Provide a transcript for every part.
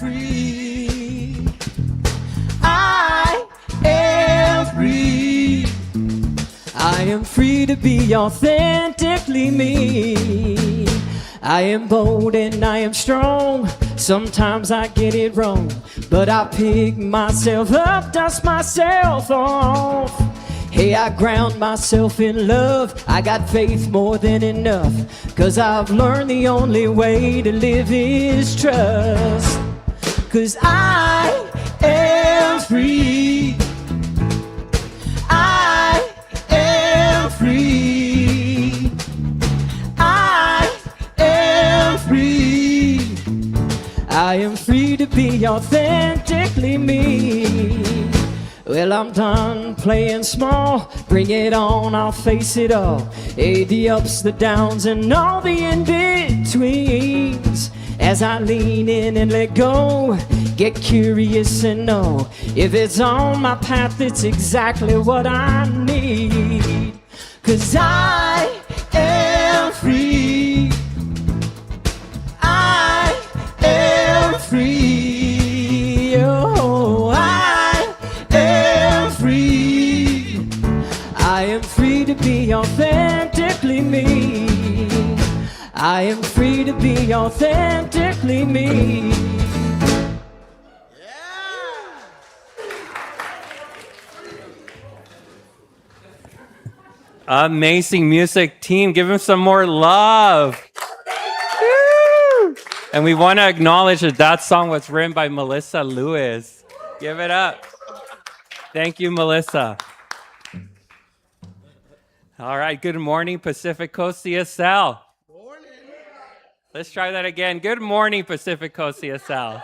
free. I am free. I am free to be authentically me. I am bold and I am strong. Sometimes I get it wrong, but I pick myself up, dust myself off. Hey, I ground myself in love. I got faith more than enough, 'cause I've learned the only way to live is trust. 'Cause I am free. I am free. I am free. I am free to be authentically me. Well, I'm done playing small. Bring it on, I'll face it all. Hey, the ups, the downs, and all the in-betweens. As I lean in and let go, get curious and know if it's on my path, it's exactly what I need. 'Cause I am free. I am free. Oh, I am free. I am free to be authentically me. I am free to be authentically me. Amazing music team. Give him some more love. Woo! And we want to acknowledge that song was written by Melissa Lewis. Give it up. Thank you, Melissa. All right. Good morning, Pacific Coast CSL. Morning. Let's try that again. Good morning, Pacific Coast CSL.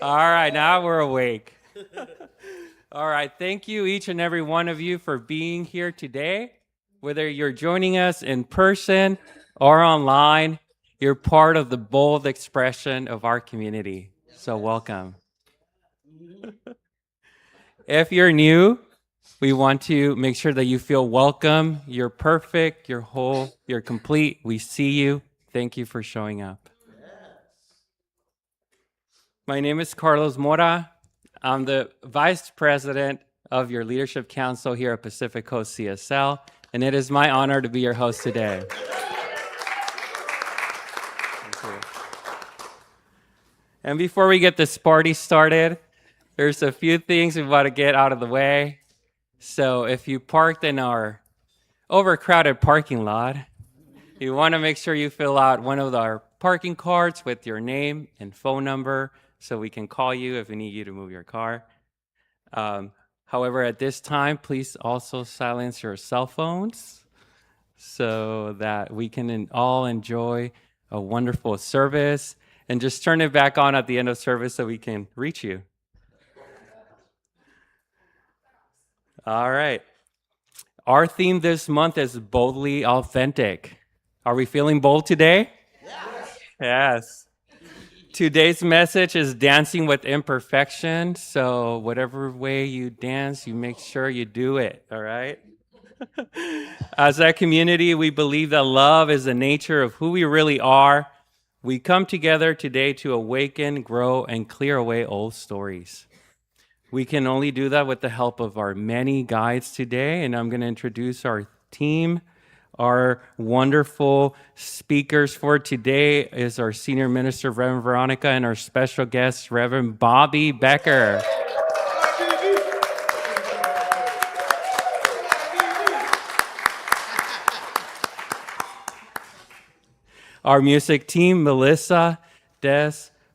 All right. Now we're awake. All right, thank you, each and every one of you, for being here today. Whether you're joining us in person or online, you're part of the bold expression of our community. So welcome. If you're new, we want to make sure that you feel welcome. You're perfect, you're whole, you're complete. We see you. Thank you for showing up. My name is Carlos Mora. I'm the Vice President of your Leadership Council here at Pacific Coast CSL, and it is my honor to be your host today. Thank you. And before we get this party started, there's a few things we want to get out of the way. So if you parked in our overcrowded parking lot, you want to make sure you fill out one of our parking cards with your name and phone number, so we can call you if we need you to move your car. However, at this time, please also silence your cell phones so that we can all enjoy a wonderful service, and just turn it back on at the end of service so we can reach you. All right. Our theme this month is boldly authentic. Are we feeling bold today? Yes. Yes. Today's message is dancing with imperfection. So whatever way you dance, you make sure you do it, all right? As a community, we believe that love is the nature of who we really are. We come together today to awaken, grow, and clear away old stories. We can only do that with the help of our many guides today, and I'm going to introduce our team. Our wonderful speakers for today is our Senior Minister, Rev Veronica, and our special guest, Reverend Bobby Becker. Our music team, Melissa, Des,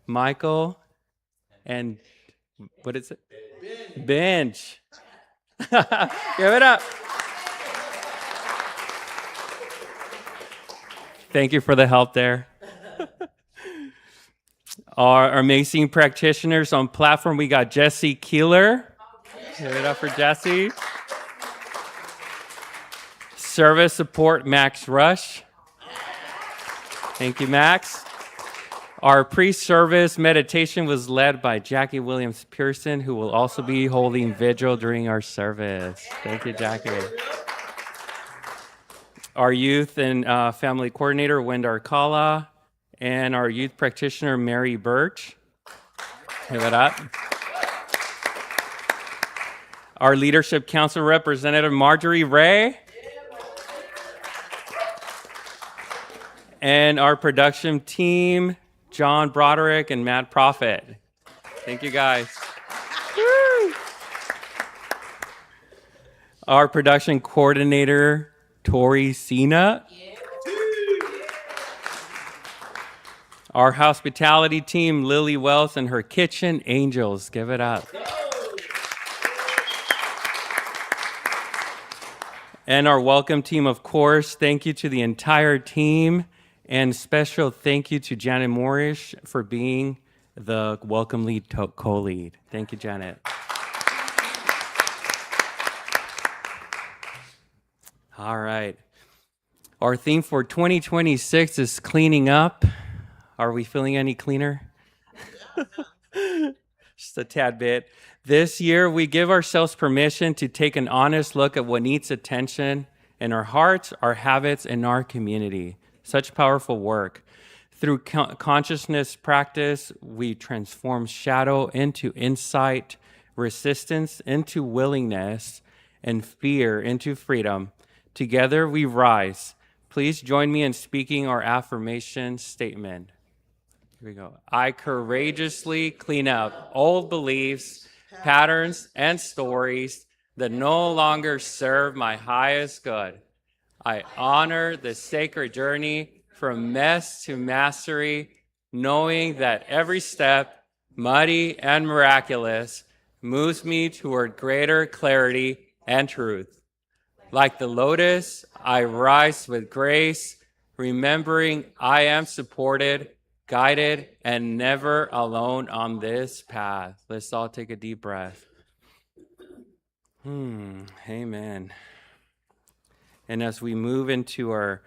Michael, and what is it? Benj. Give it up. Thank you for the help there. Our amazing practitioners on platform, we got Jesse Keeler. Give it up for Jesse. Service support, Max Rush. Thank you, Max. Our pre-service meditation was led by Jackie Williams Pearson, who will also be holding vigil during our service. Thank you, Jackie. Our youth and family coordinator, Wenda Arcala, and our youth practitioner, Mary Birch. Give it up. Our Leadership Council Representative, Marjorie Ray. And our production team, John Broderick and Matt Prophet. Thank you, guys. Woo! Our production coordinator, Tori Sina. Our hospitality team, Lily Wells and her kitchen angels. Give it up. And our welcome team, of course. Thank you to the entire team. And special thank you to Janet Moorish for being the welcome lead co-lead. Thank you, Janet. All right. Our theme for 2026 is cleaning up. Are we feeling any cleaner? Just a tad bit. This year, we give ourselves permission to take an honest look at what needs attention in our hearts, our habits, and our community. Such powerful work. Through consciousness practice, we transform shadow into insight, resistance into willingness, and fear into freedom. Together we rise. Please join me in speaking our affirmation statement. Here we go. I courageously clean up old beliefs, patterns, and stories that no longer serve my highest good. I honor the sacred journey from mess to mastery, knowing that every step, muddy and miraculous, moves me toward greater clarity and truth. Like the lotus, I rise with grace, remembering I am supported, guided, and never alone on this path. Let's all take a deep breath. Amen. And as we move into our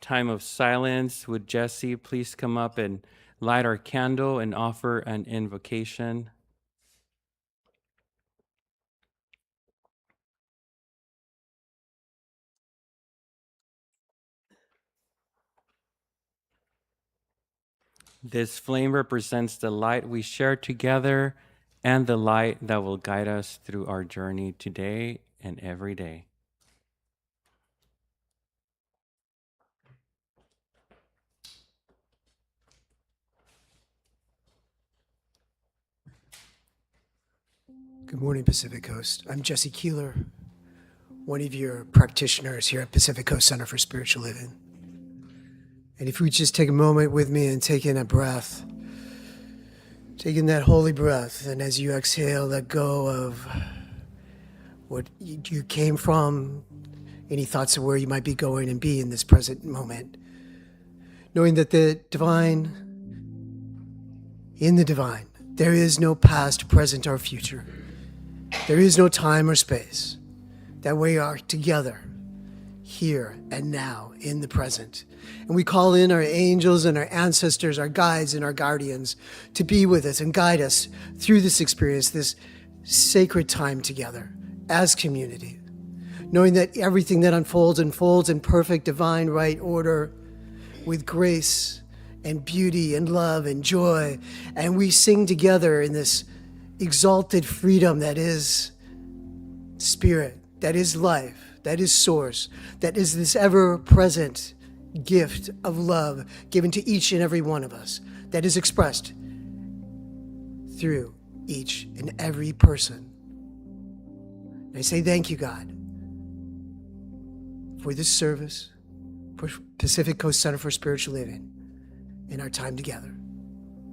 time of silence, would Jesse please come up and light our candle and offer an invocation? This flame represents the light we share together and the light that will guide us through our journey today and every day. Good morning, Pacific Coast. I'm Jesse Keeler, one of your practitioners here at Pacific Coast Center for Spiritual Living. And if we just take a moment with me and take in a breath, take in that holy breath, and as you exhale, let go of what you came from, any thoughts of where you might be going and be in this present moment. Knowing that in the divine, there is no past, present, or future. There is no time or space. That we are together, here and now, in the present. And we call in our angels and our ancestors, our guides and our guardians to be with us and guide us through this experience, this sacred time together as community. Knowing that everything that unfolds in perfect divine right order with grace and beauty and love and joy. And we sing together in this exalted freedom that is spirit, that is life, that is source, that is this ever-present gift of love given to each and every one of us, that is expressed through each and every person. And I say thank you, God, for this service, for Pacific Coast Center for Spiritual Living, in our time together.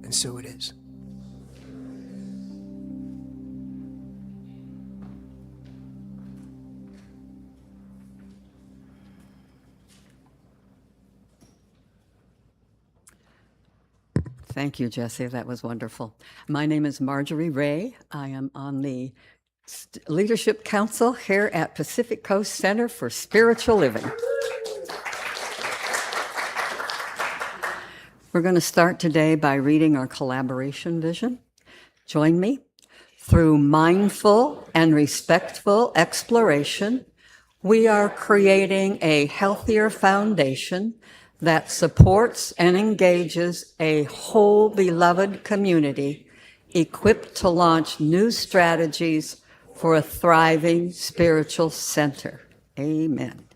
And so it is. Thank you, Jesse. That was wonderful. My name is Marjorie Ray. I am on the Leadership Council here at Pacific Coast Center for Spiritual Living. We're going to start today by reading our collaboration vision. Join me. Through mindful and respectful exploration, we are creating a healthier foundation that supports and engages a whole beloved community equipped to launch new strategies for a thriving spiritual center. Amen.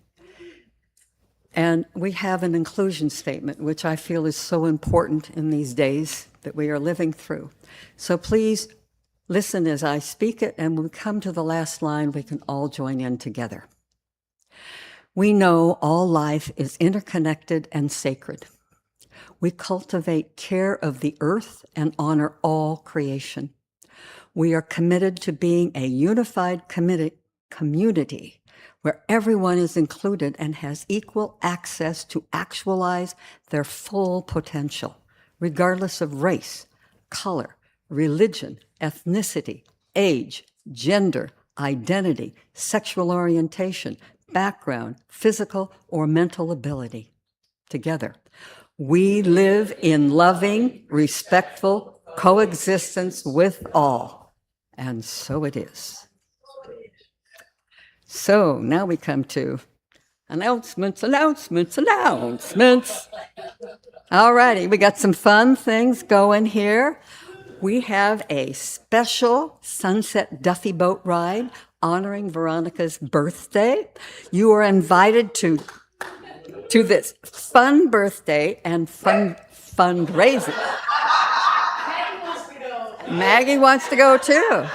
And we have an inclusion statement, which I feel is so important in these days that we are living through. So please listen as I speak it, and when we come to the last line, we can all join in together. We know all life is interconnected and sacred. We cultivate care of the earth and honor all creation. We are committed to being a unified community where everyone is included and has equal access to actualize their full potential, regardless of race, color, religion, ethnicity, age, gender, identity, sexual orientation, background, physical or mental ability. Together, we live in loving, respectful coexistence with all. And so it is. So now we come to announcements. All righty, we got some fun things going here. We have a special Sunset Duffy Boat ride honoring Veronica's birthday. You are invited to this fun birthday and fun fundraising. Maggie wants to go too.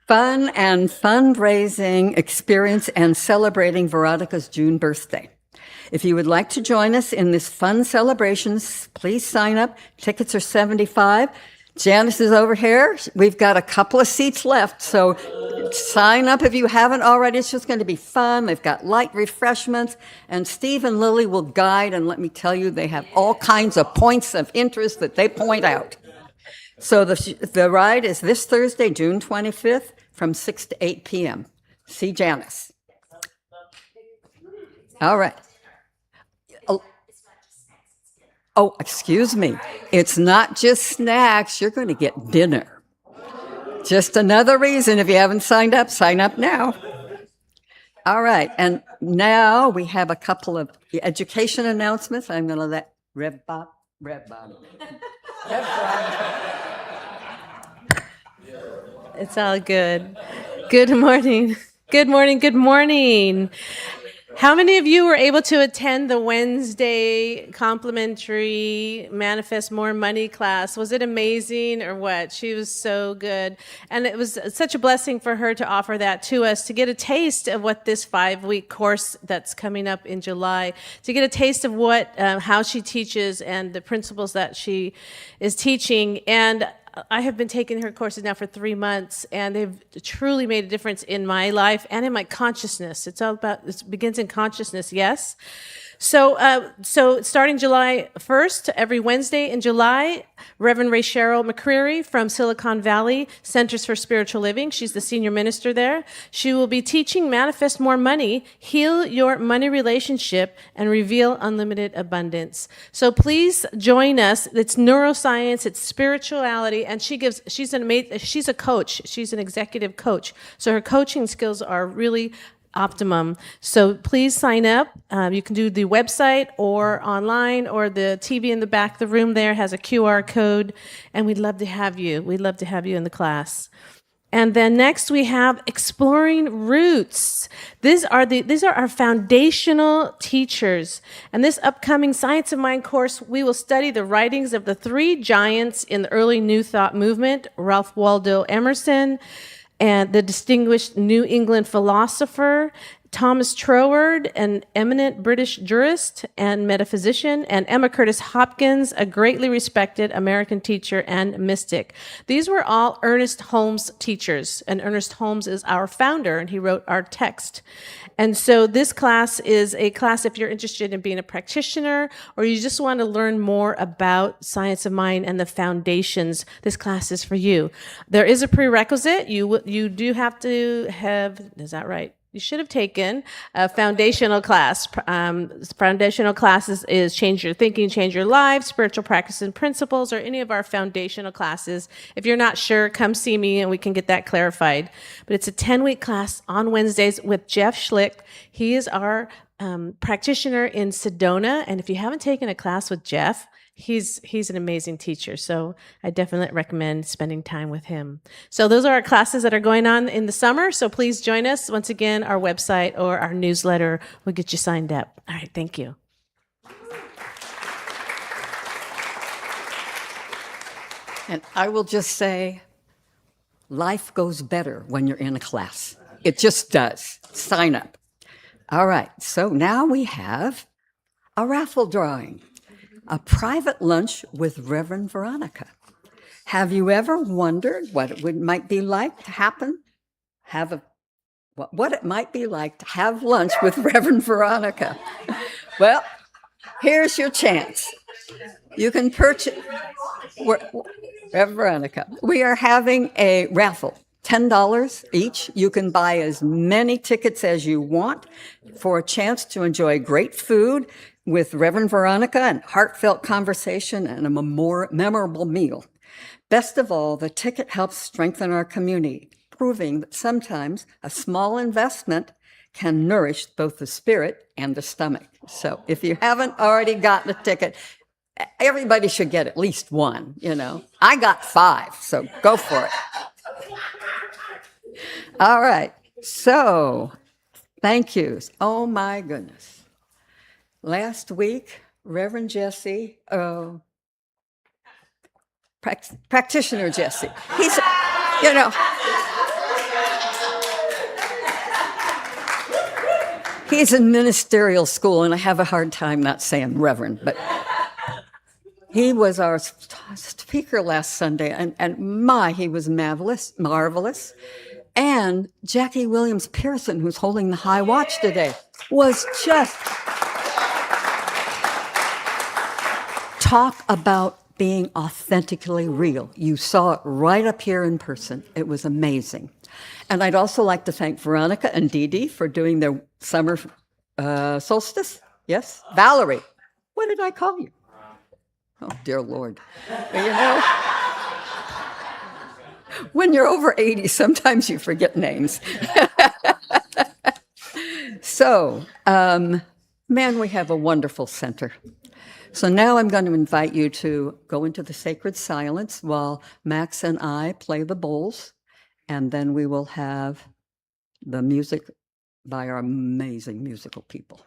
Fun and fundraising experience and celebrating Veronica's June birthday. If you would like to join us in this fun celebrations, please sign up. Tickets are $75. Janice is over here. We've got a couple of seats left, so sign up if you haven't already. It's just going to be fun. They've got light refreshments, and Steve and Lily will guide, and let me tell you, they have all kinds of points of interest that they point out. So the ride is this Thursday, June 25th, from 6 to 8 p.m. See Janice. All right. Oh, excuse me. It's not just snacks. You're going to get dinner. Just another reason, if you haven't signed up, sign up now. All right. And now we have a couple of education announcements. I'm going to let Rev It's all good. Good morning. Good morning. Good morning. How many of you were able to attend the Wednesday complimentary Manifest More Money class? Was it amazing or what? She was so good. And it was such a blessing for her to offer that to us, to get a taste of what this 5-week course that's coming up in July, to get a taste of what, how she teaches and the principles that she is teaching. And I have been taking her courses now for 3 months, and they've truly made a difference in my life and in my consciousness. It's all about, it begins in consciousness, yes? So starting July 1st, every Wednesday in July, Reverend Cheryl McCreary from Silicon Valley Centers for Spiritual Living, she's the senior minister there. She will be teaching Manifest More Money, Heal Your Money Relationship, and Reveal Unlimited Abundance. So please join us. It's neuroscience, it's spirituality, and she's a coach. She's an executive coach. So her coaching skills are really optimum. So please sign up. You can do the website or online, or the TV in the back of the room there has a QR code, and we'd love to have you. We'd love to have you in the class. And then next we have Exploring Roots. These are our foundational teachers. And this upcoming Science of Mind course, we will study the writings of the 3 giants in the early New Thought movement, Ralph Waldo Emerson, and the distinguished New England philosopher, Thomas Troward, an eminent British jurist and metaphysician, and Emma Curtis Hopkins, a greatly respected American teacher and mystic. These were all Ernest Holmes teachers, and Ernest Holmes is our founder, and he wrote our text. And so this class is a class if you're interested in being a practitioner, or you just want to learn more about Science of Mind and the foundations. This class is for you. There is a prerequisite. You do have to have, is that right? You should have taken a foundational class. Foundational classes is Change Your Thinking, Change Your Life, Spiritual Practice and Principles, or any of our foundational classes. If you're not sure, come see me and we can get that clarified. But it's a 10-week class on Wednesdays with Jeff Schlick. He is our practitioner in Sedona. And if you haven't taken a class with Jeff, he's an amazing teacher. So I definitely recommend spending time with him. So those are our classes that are going on in the summer. So please join us. Once again, our website or our newsletter will get you signed up. All right, thank you. And I will just say, life goes better when you're in a class. It just does. Sign up. All right, so now we have a raffle drawing, a private lunch with Reverend Veronica. Have you ever wondered what it might be like to what it might be like to have lunch with Reverend Veronica? Well, here's your chance. You can purchase. Rev Veronica, we are having a raffle, $10 each. You can buy as many tickets as you want for a chance to enjoy great food with Reverend Veronica and heartfelt conversation and a memorable meal. Best of all, the ticket helps strengthen our community, proving that sometimes a small investment can nourish both the spirit and the stomach. So if you haven't already gotten a ticket, everybody should get at least one, you know. I got 5, so go for it. All right, so thank yous. Oh, my goodness. Last week, Reverend Jesse, practitioner Jesse, he's, you know, he's in ministerial school, and I have a hard time not saying Reverend, but he was our speaker last Sunday, and he was marvelous. And Jackie Williams Pearson, who's holding the high watch today, was just talk about being authentically real. You saw it right up here in person. It was amazing. And I'd also like to thank Veronica and Dee Dee for doing their summer solstice. Yes? Valerie, what did I call you? Oh, dear Lord. You know, when you're over 80, sometimes you forget names. So, man, we have a wonderful center. So now I'm going to invite you to go into the sacred silence while Max and I play the bowls, and then we will have the music by our amazing musical people.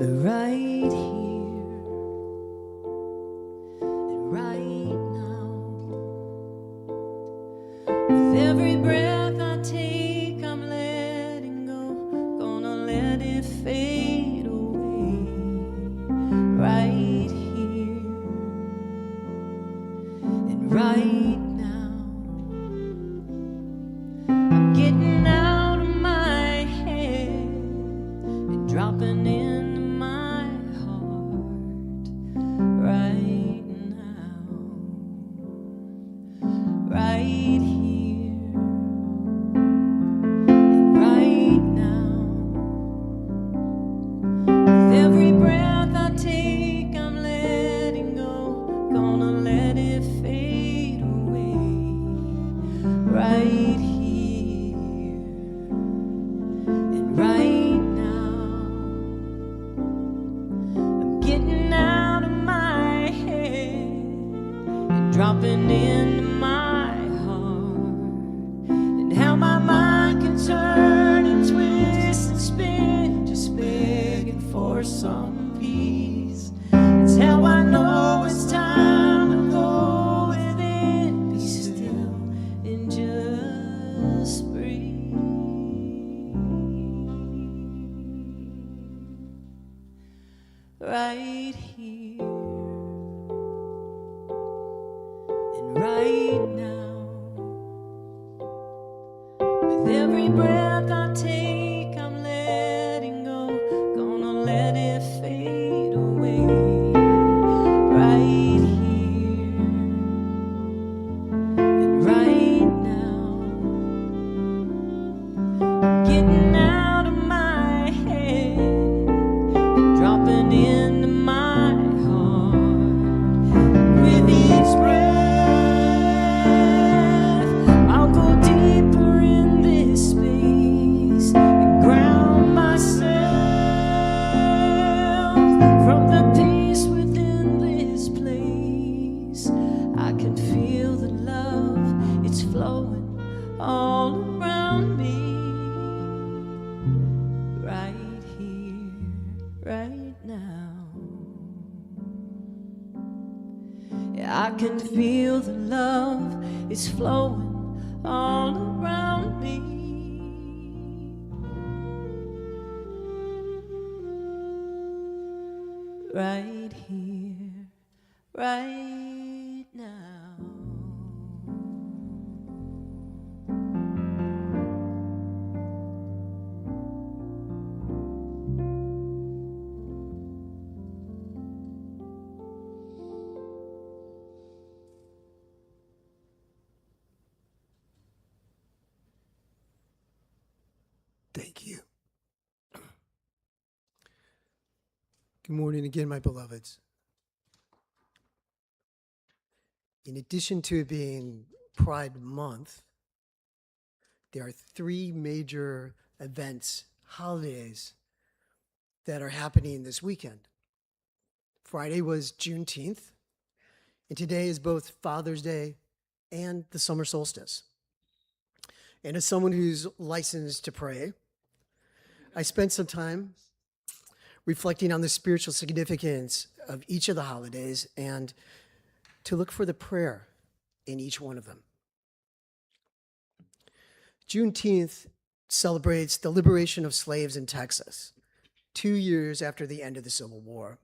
Right here and right now, with every breath I take, I'm letting go, gonna let it fade away. Right here and right now, I'm getting out of my head and dropping in fade away. dropping into my heart, and how my mind can turn and twist and spin, just begging for some peace. It's how I know it's time to go within, be still and just breathe. Right here and right now, with every breath I take, I'm letting go, gonna let it fade away. Right here and right now, I'm getting out of my head and dropping into my heart. With each breath, I'll go deeper in this space and ground myself from the peace within this place. I can feel the love, it's flowing all around me. Right here, right now. Yeah, I can feel the love, it's flowing all around me. Right here, right now. Thank you. Good morning again, my beloveds. In addition to it being Pride Month, there are 3 major events, holidays, that are happening this weekend. Friday was Juneteenth, and today is both Father's Day and the summer solstice. And as someone who's licensed to pray, I spent some time reflecting on the spiritual significance of each of the holidays and to look for the prayer in each one of them. Juneteenth celebrates the liberation of slaves in Texas, 2 years after the end of the Civil War.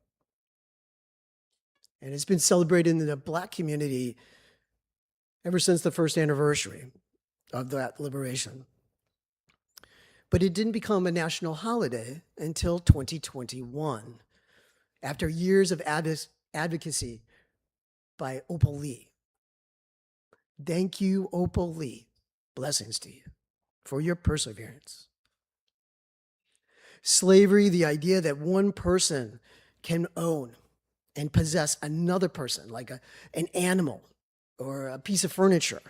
And it's been celebrated in the Black community ever since the first anniversary of that liberation. But it didn't become a national holiday until 2021, after years of advocacy by Opal Lee. Thank you, Opal Lee. Blessings to you for your perseverance. Slavery, the idea that one person can own and possess another person, like an animal or a piece of furniture,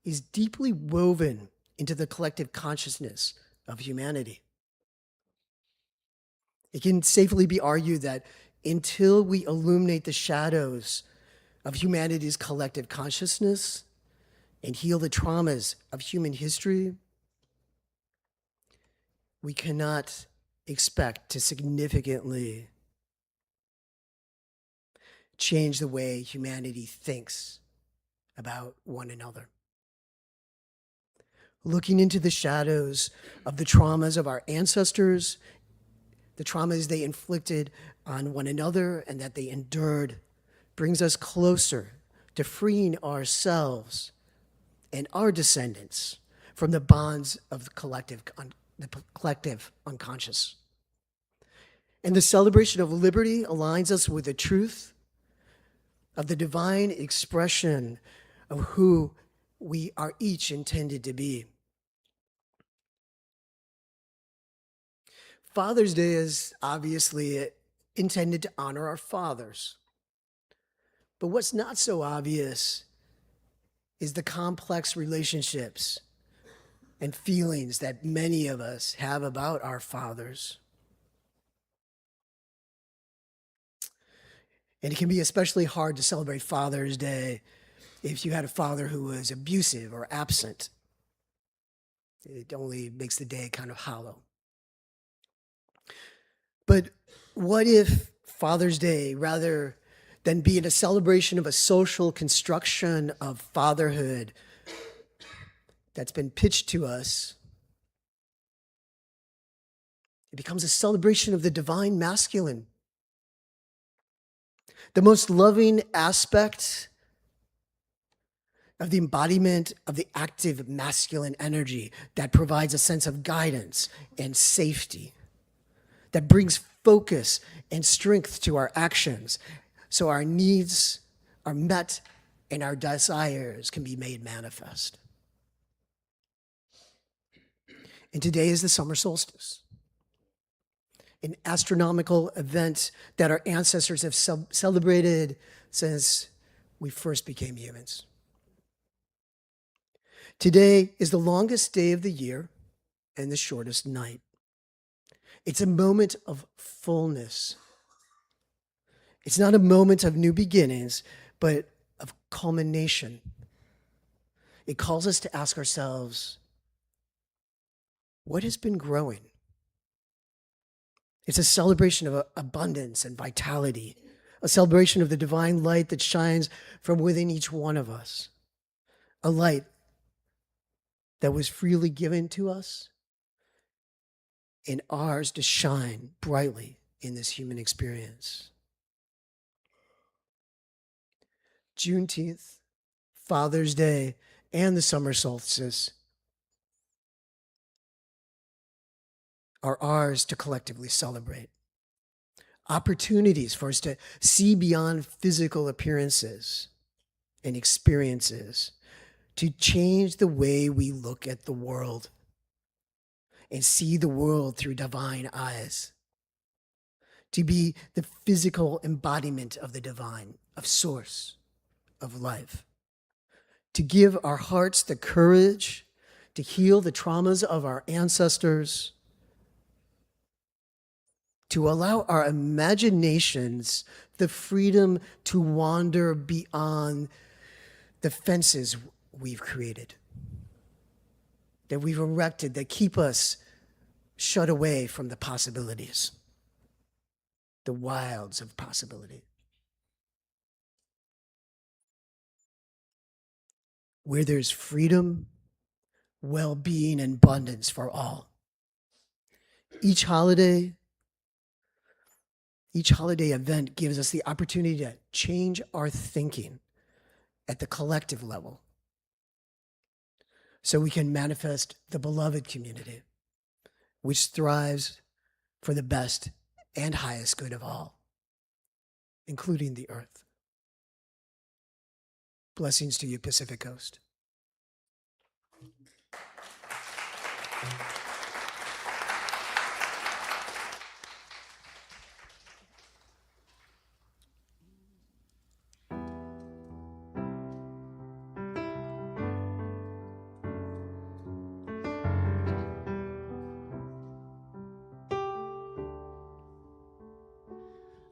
is deeply woven into the collective consciousness of humanity. It can safely be argued that until we illuminate the shadows of humanity's collective consciousness and heal the traumas of human history, we cannot expect to significantly change the way humanity thinks about one another. Looking into the shadows of the traumas of our ancestors, the traumas they inflicted on one another and that they endured, brings us closer to freeing ourselves and our descendants from the bonds of the collective unconscious. And the celebration of liberty aligns us with the truth of the divine expression of who we are each intended to be. Father's Day is obviously intended to honor our fathers. But what's not so obvious is the complex relationships and feelings that many of us have about our fathers. And it can be especially hard to celebrate Father's Day if you had a father who was abusive or absent. It only makes the day kind of hollow. But what if Father's Day, rather than being a celebration of a social construction of fatherhood that's been pitched to us, it becomes a celebration of the divine masculine, the most loving aspect of the embodiment of the active masculine energy that provides a sense of guidance and safety, that brings focus and strength to our actions so our needs are met and our desires can be made manifest. And today is the summer solstice, an astronomical event that our ancestors have celebrated since we first became humans. Today is the longest day of the year and the shortest night. It's a moment of fullness. It's not a moment of new beginnings, but of culmination. It calls us to ask ourselves, what has been growing? It's a celebration of abundance and vitality, a celebration of the divine light that shines from within each one of us, a light that was freely given to us and ours to shine brightly in this human experience. Juneteenth, Father's Day, and the summer solstice are ours to collectively celebrate. Opportunities for us to see beyond physical appearances and experiences, to change the way we look at the world and see the world through divine eyes, to be the physical embodiment of the divine, of source, of life, to give our hearts the courage to heal the traumas of our ancestors, to allow our imaginations the freedom to wander beyond the fences we've created, that we've erected, that keep us shut away from the possibilities, the wilds of possibility. Where there's freedom, well-being, and abundance for all. Each holiday event gives us the opportunity to change our thinking at the collective level so we can manifest the beloved community, which thrives for the best and highest good of all, including the earth. Blessings to you, Pacific Coast.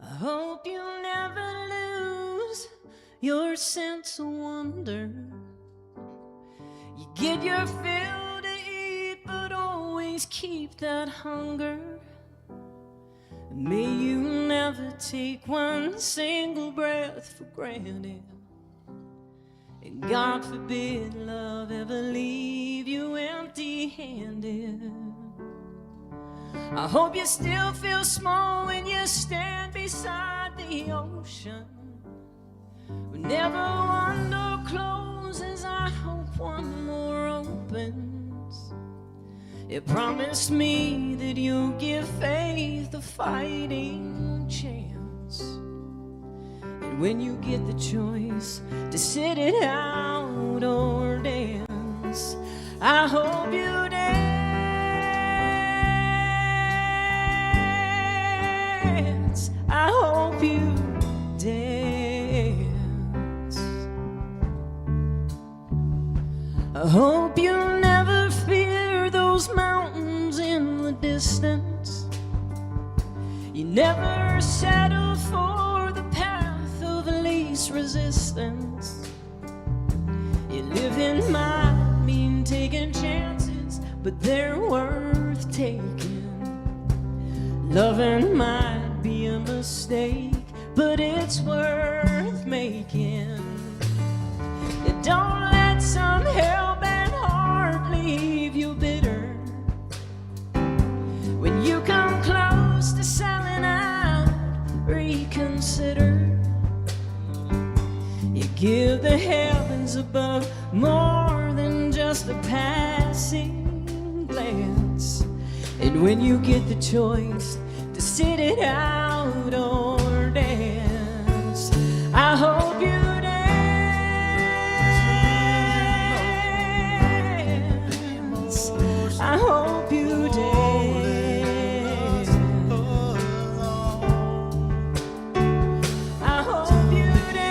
I hope you never lose your sense of wonder. You get your fill to eat, but always keep that hunger. May you never take one single breath for granted. And God forbid love ever leave you empty-handed. I hope you still feel small when you stand beside the ocean. Whenever one door closes, I hope one more opens. You promised me that you'll give faith a fighting chance. And when you get the choice to sit it out or dance, I hope you dance. I hope you dance. I hope you never fear those mountains in the distance. You never settle for the path least resistance. You living might mean taking chances, but they're worth taking. Loving might be a mistake, but it's worth making. Don't let some hell-bent heart leave you bitter. When you come close to selling out, reconsider. You give the heavens above more than just a passing glance. And when you get the choice to sit it out or dance, I hope you dance. I hope you dance. I hope you dance.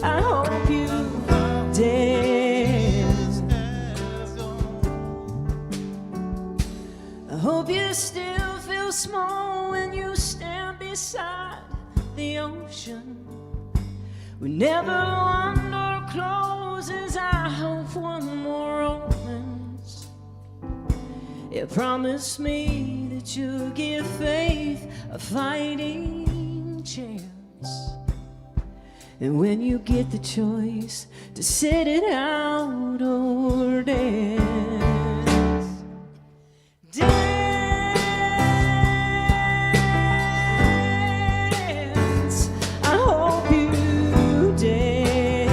I hope you dance. I hope you still feel small when you stand beside the ocean. Whenever one door closes, I hope one more opens. You promise me that you'll give faith a fighting chance. And when you get the choice to sit it out or dance, dance. I hope you dance.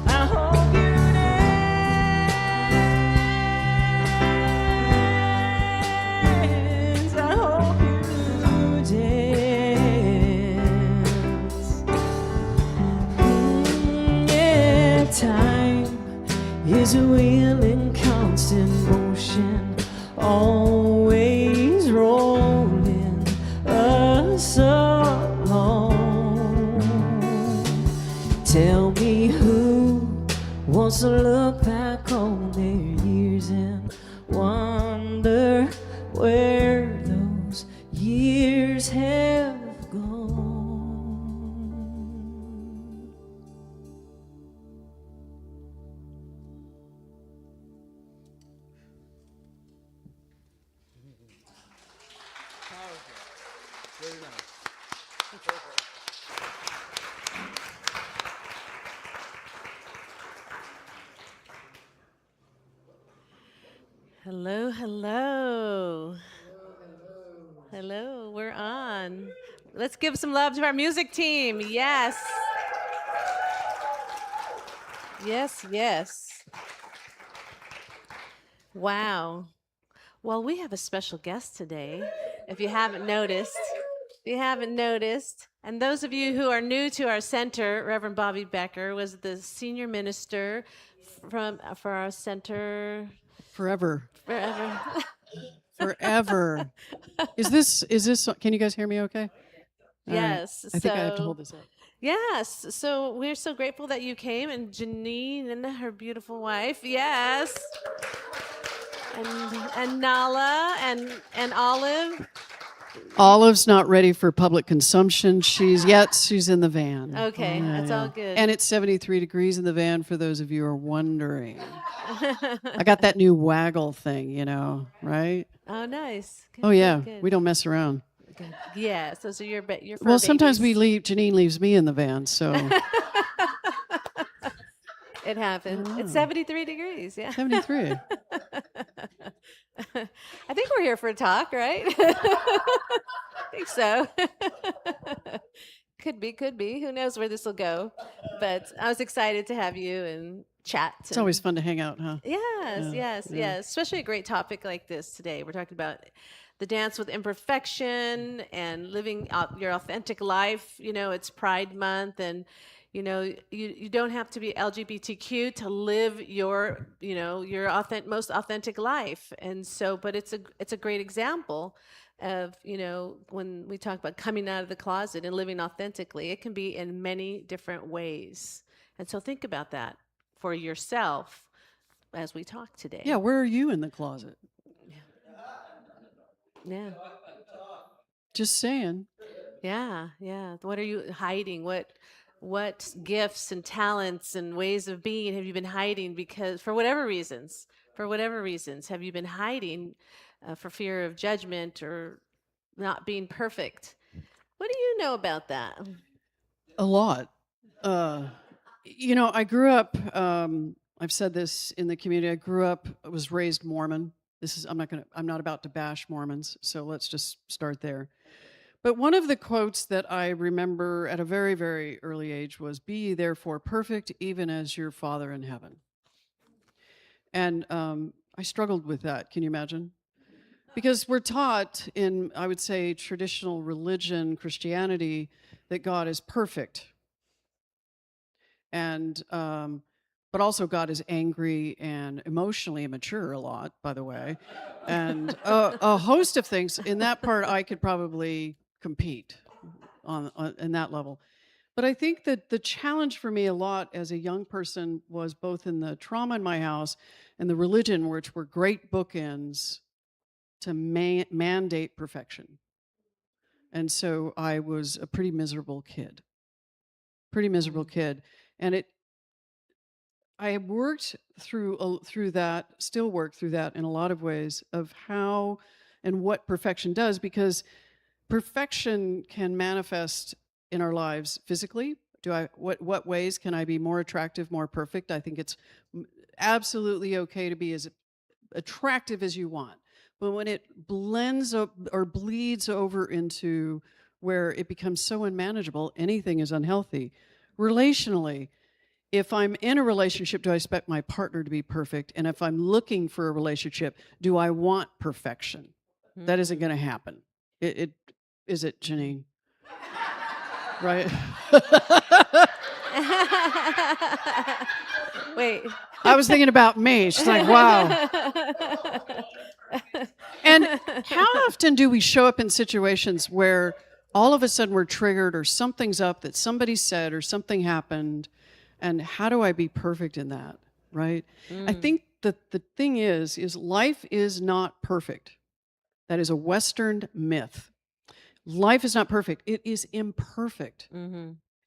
I hope you dance. I hope you dance. Yeah, time is a wheel in constant motion, always rolling us along. Tell me who wants to look back on their years and wonder where those years have gone. Hello, hello. Hello, we're on. Let's give some love to our music team. Yes. Yes, yes. Wow. Well, we have a special guest today, if you haven't noticed. If you haven't noticed, and those of you who are new to our center, Reverend Bobby Becker was the senior minister for our center Forever. forever. Forever. Is this, can you guys hear me okay? All right. Yes. I think I have to so- hold this up. Yes. So we're so grateful that you came, and Janine and her beautiful wife. Yes. And Nala and Olive. Olive's not ready for public consumption. She's in the van. Okay, that's all good. And it's 73 degrees in the van for those of you who are wondering. I got that new waggle thing, right? Oh, nice. Good, Oh yeah, good. we don't mess around. Good. Yeah. So your fur Well, sometimes babies. Janine leaves me in the van, so It happens. It's 73 degrees. Yeah. 73. I think we're here for a talk, right? I think so. Could be. Who knows where this will go? But I was excited to have you and chat. It's always fun to hang out, huh? Yes, Yeah, yes. Especially a great topic like this today. We're talking about the dance with imperfection and living out your authentic life. It's Pride Month, and you don't have to be LGBTQ to live your most authentic life. And so, but it's a great example of when we talk about coming out of the closet and living authentically, it can be in many different ways. And so think about that for yourself as we talk today. Yeah, where are you in the closet? Yeah. Just saying. Yeah, yeah. What are you hiding? What gifts and talents and ways of being have you been hiding because for whatever reasons? For whatever reasons have you been hiding for fear of judgment or not being perfect? What do you know about that? A lot. You know, I grew up, I've said this in the community, I was raised Mormon. I'm not about to bash Mormons, so let's just start there. But one of the quotes that I remember at a very, very early age was, "Be ye therefore perfect, even as your Father in heaven." And I struggled with that. Can you imagine? Because we're taught in, I would say, traditional religion, Christianity, that God is perfect. And, but also God is angry and emotionally immature a lot, by the way. And a host of things. In that part, I could probably compete on in that level. But I think that the challenge for me a lot as a young person was both in the trauma in my house and the religion, which were great bookends to mandate perfection. And so I was a pretty miserable kid. And I worked through that, still work through that in a lot of ways of how and what perfection does, because perfection can manifest in our lives physically. What ways can I be more attractive, more perfect? I think it's absolutely okay to be as attractive as you want. But when it blends or bleeds over into where it becomes so unmanageable, anything is unhealthy. Relationally, if I'm in a relationship, do I expect my partner to be perfect? And if I'm looking for a relationship, do I want perfection? That isn't going to happen. It is it, Janine? Right? Wait. I was thinking about me. She's like, wow. And how often do we show up in situations where all of a sudden we're triggered or something's up that somebody said or something happened, and how do I be perfect in that, right? I think that the thing is life is not perfect. That is a Western myth. Life is not perfect. It is imperfect.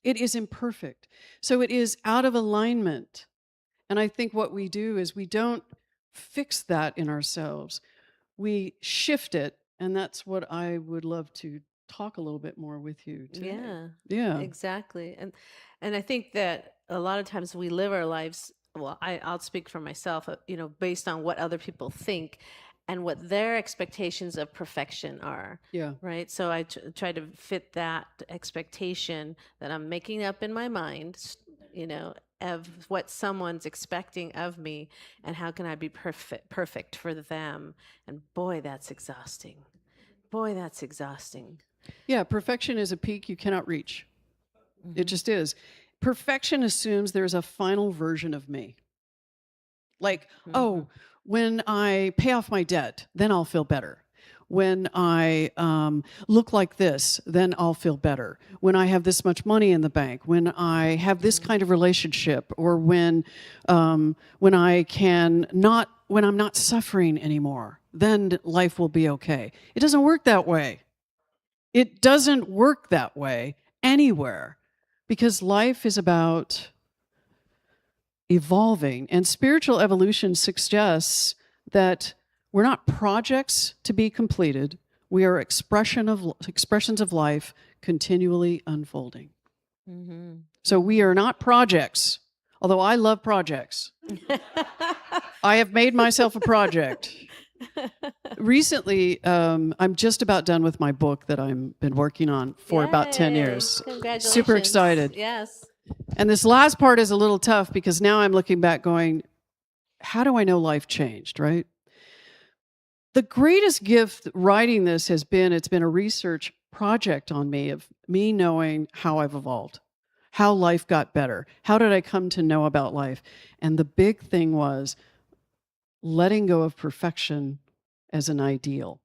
It is imperfect. So it is out of alignment. And I think what we do is we don't fix that in ourselves. We shift it. And that's what I would love to talk a little bit more with you today. Yeah. Exactly. And I think that a lot of times we live our lives, well, I'll speak for myself, based on what other people think and what their expectations of perfection are. Yeah. Right. So I try to fit that expectation that I'm making up in my mind, of what someone's expecting of me and how can I be perfect for them. And boy, that's exhausting. Boy, that's exhausting. Yeah. Perfection is a peak you cannot reach. It just is. Perfection assumes there's a final version of me. Like, oh, when I pay off my debt, then I'll feel better. When I look like this, then I'll feel better. When I have this much money in the bank, when I have this kind of relationship, or when I'm not suffering anymore, then life will be okay. It doesn't work that way. It doesn't work that way anywhere, because life is about evolving, and spiritual evolution suggests that we're not projects to be completed. We are expressions of life continually unfolding. So we are not projects, although I love projects. I have made myself a project. Recently, I'm just about done with my book that I've been working on for about 10 years. Congratulations. Super excited. Yes. And this last part is a little tough because now I'm looking back going, how do I know life changed, right? The greatest gift writing this it's been a research project on me, of me knowing how I've evolved, how life got better. How did I come to know about life? And the big thing was letting go of perfection as an ideal.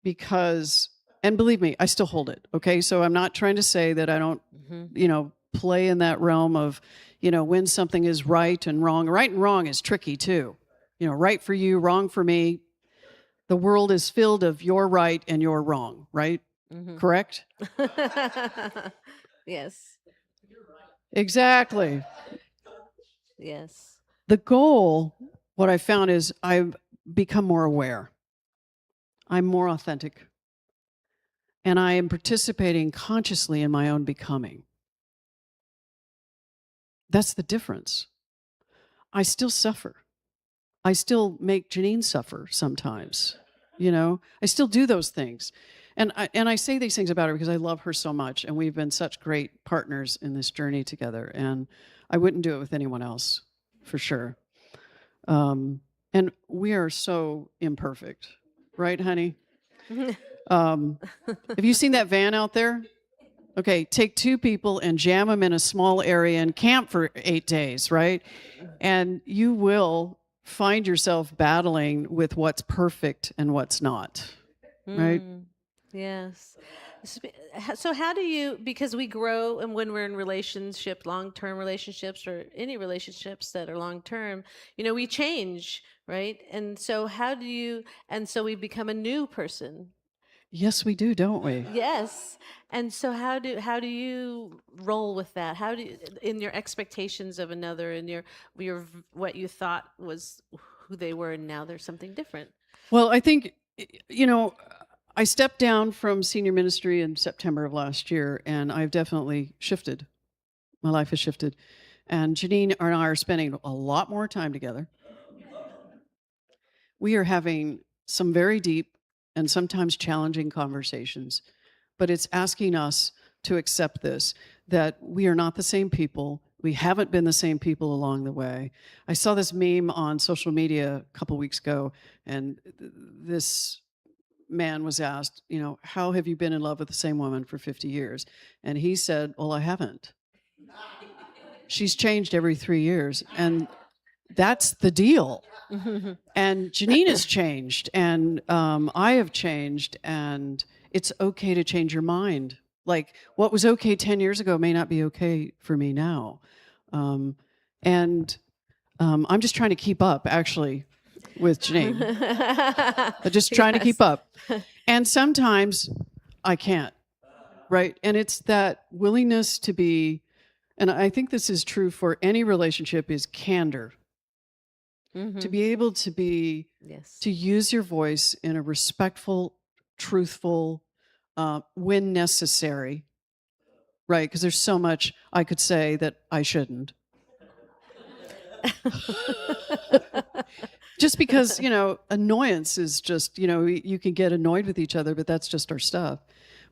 Because, and believe me, I still hold it. Okay. So I'm not trying to say that I don't, play in that realm of, when something is right and wrong. Right and wrong is tricky too. Right for you, wrong for me. The world is filled of you're right and you're wrong, right? Correct? Yes. Exactly. Yes. The goal, what I found is I've become more aware. I'm more authentic. And I am participating consciously in my own becoming. That's the difference. I still suffer. I still make Janine suffer sometimes. I still do those things. And I say these things about her because I love her so much, and we've been such great partners in this journey together. And I wouldn't do it with anyone else, for sure. And we are so imperfect, right, honey? Have you seen that van out there? Okay, take 2 people and jam them in a small area and camp for 8 days, right? And you will find yourself battling with what's perfect and what's not, right? Yes. So how do you, because we grow, and when we're in relationships, long-term relationships or any relationships that are long-term, we change, right? And so so we become a new person. Yes, we do, don't we? Yes. And so how do you roll with that? How do you, in your expectations of another, and your what you thought was who they were, and now there's something different? Well, I think, I stepped down from senior ministry in September of last year, and I've definitely shifted. My life has shifted. And Janine and I are spending a lot more time together. We are having some very deep and sometimes challenging conversations, but it's asking us to accept this, that we are not the same people. We haven't been the same people along the way. I saw this meme on social media a couple weeks ago, and this man was asked, how have you been in love with the same woman for 50 years? And he said, well, I haven't. She's changed every 3 years. And that's the deal. And Janine has changed, and I have changed, and it's okay to change your mind. Like, what was okay 10 years ago may not be okay for me now. And I'm just trying to keep up, actually, with Janine. I'm just trying to keep up. And sometimes I can't, right? And it's that willingness to be, and I think this is true for any relationship, is candor. To be able to be, Yes. to use your voice in a respectful, truthful, when necessary, right? Because there's so much I could say that I shouldn't. Just because, annoyance is just, you can get annoyed with each other, but that's just our stuff.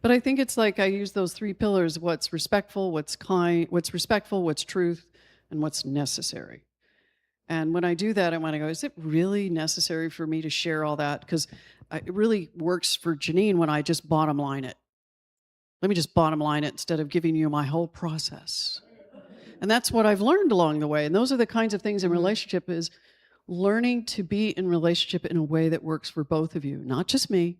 But I think it's like I use those 3 pillars: what's respectful, what's kind, what's respectful, what's truth, and what's necessary. And when I do that, I want to go, is it really necessary for me to share all that? Because it really works for Janine when I just bottom line it. Let me just bottom line it instead of giving you my whole process. And that's what I've learned along the way. And those are the kinds of things in relationship, is learning to be in relationship in a way that works for both of you, not just me,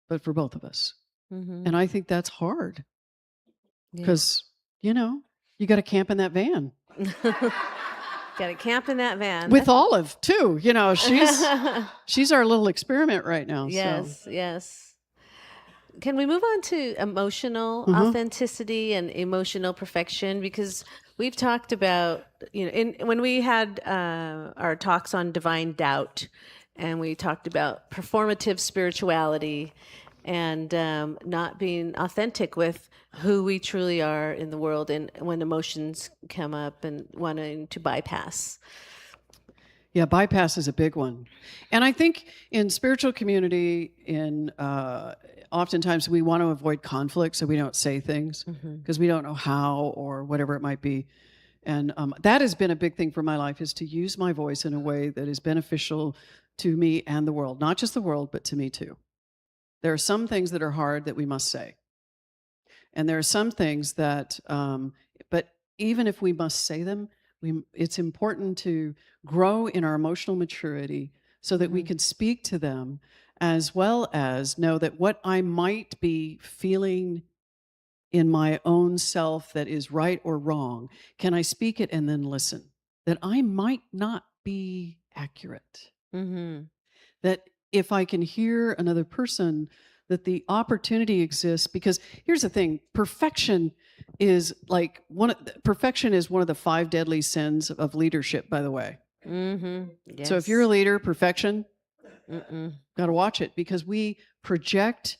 but for both of us. And I think that's hard because, you got to camp in that van. Got to camp in that van. With Olive, too. She's our little experiment right now. Yes, so. Yes. Can we move on to emotional authenticity and emotional perfection? Because we've talked about, when we had our talks on divine doubt, and we talked about performative spirituality and not being authentic with who we truly are in the world, and when emotions come up and wanting to bypass. Yeah, bypass is a big one. And I think in spiritual community, oftentimes we want to avoid conflict, so we don't say things because we don't know how or whatever it might be. And that has been a big thing for my life, is to use my voice in a way that is beneficial to me and the world. Not just the world, but to me too. There are some things that are hard that we must say. And there are some things that, but even if we must say them, it's important to grow in our emotional maturity so that we can speak to them, as well as know that what I might be feeling in my own self that is right or wrong, can I speak it and then listen? That I might not be accurate. That if I can hear another person, that the opportunity exists. Because here's the thing, perfection is one of the 5 deadly sins of leadership, by the way. Yes. So if you're a leader, perfection, Mm-mm. got to watch it, because we project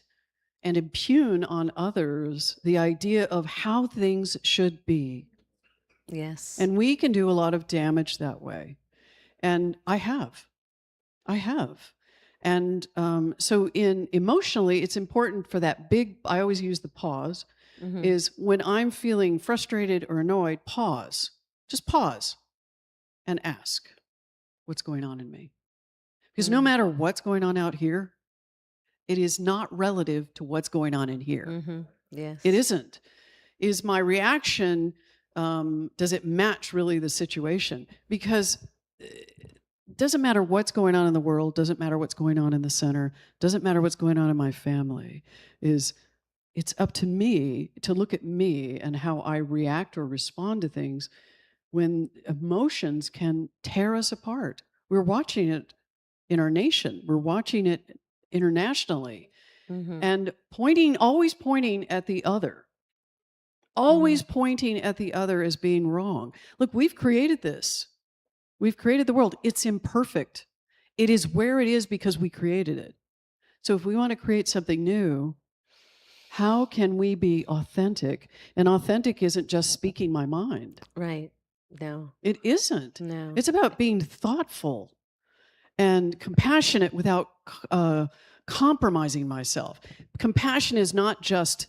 and impugn on others the idea of how things should be. Yes. And we can do a lot of damage that way. And I have. And so emotionally, it's important for that I always use the pause, is when I'm feeling frustrated or annoyed, pause. Just pause and ask, what's going on in me? Because no matter what's going on out here, it is not relative to what's going on in here. Yes. It isn't. Is my reaction, does it match really the situation? Because it doesn't matter what's going on in the world, doesn't matter what's going on in the center, doesn't matter what's going on in my family. It's up to me to look at me and how I react or respond to things when emotions can tear us apart. We're watching it in our nation. We're watching it internationally. And always pointing at the other. Always pointing at the other as being wrong. Look, we've created this. We've created the world. It's imperfect. It is where it is because we created it. So if we want to create something new, how can we be authentic? And authentic isn't just speaking my mind. Right. No. It isn't. No. It's about being thoughtful and compassionate without compromising myself. Compassion is not just,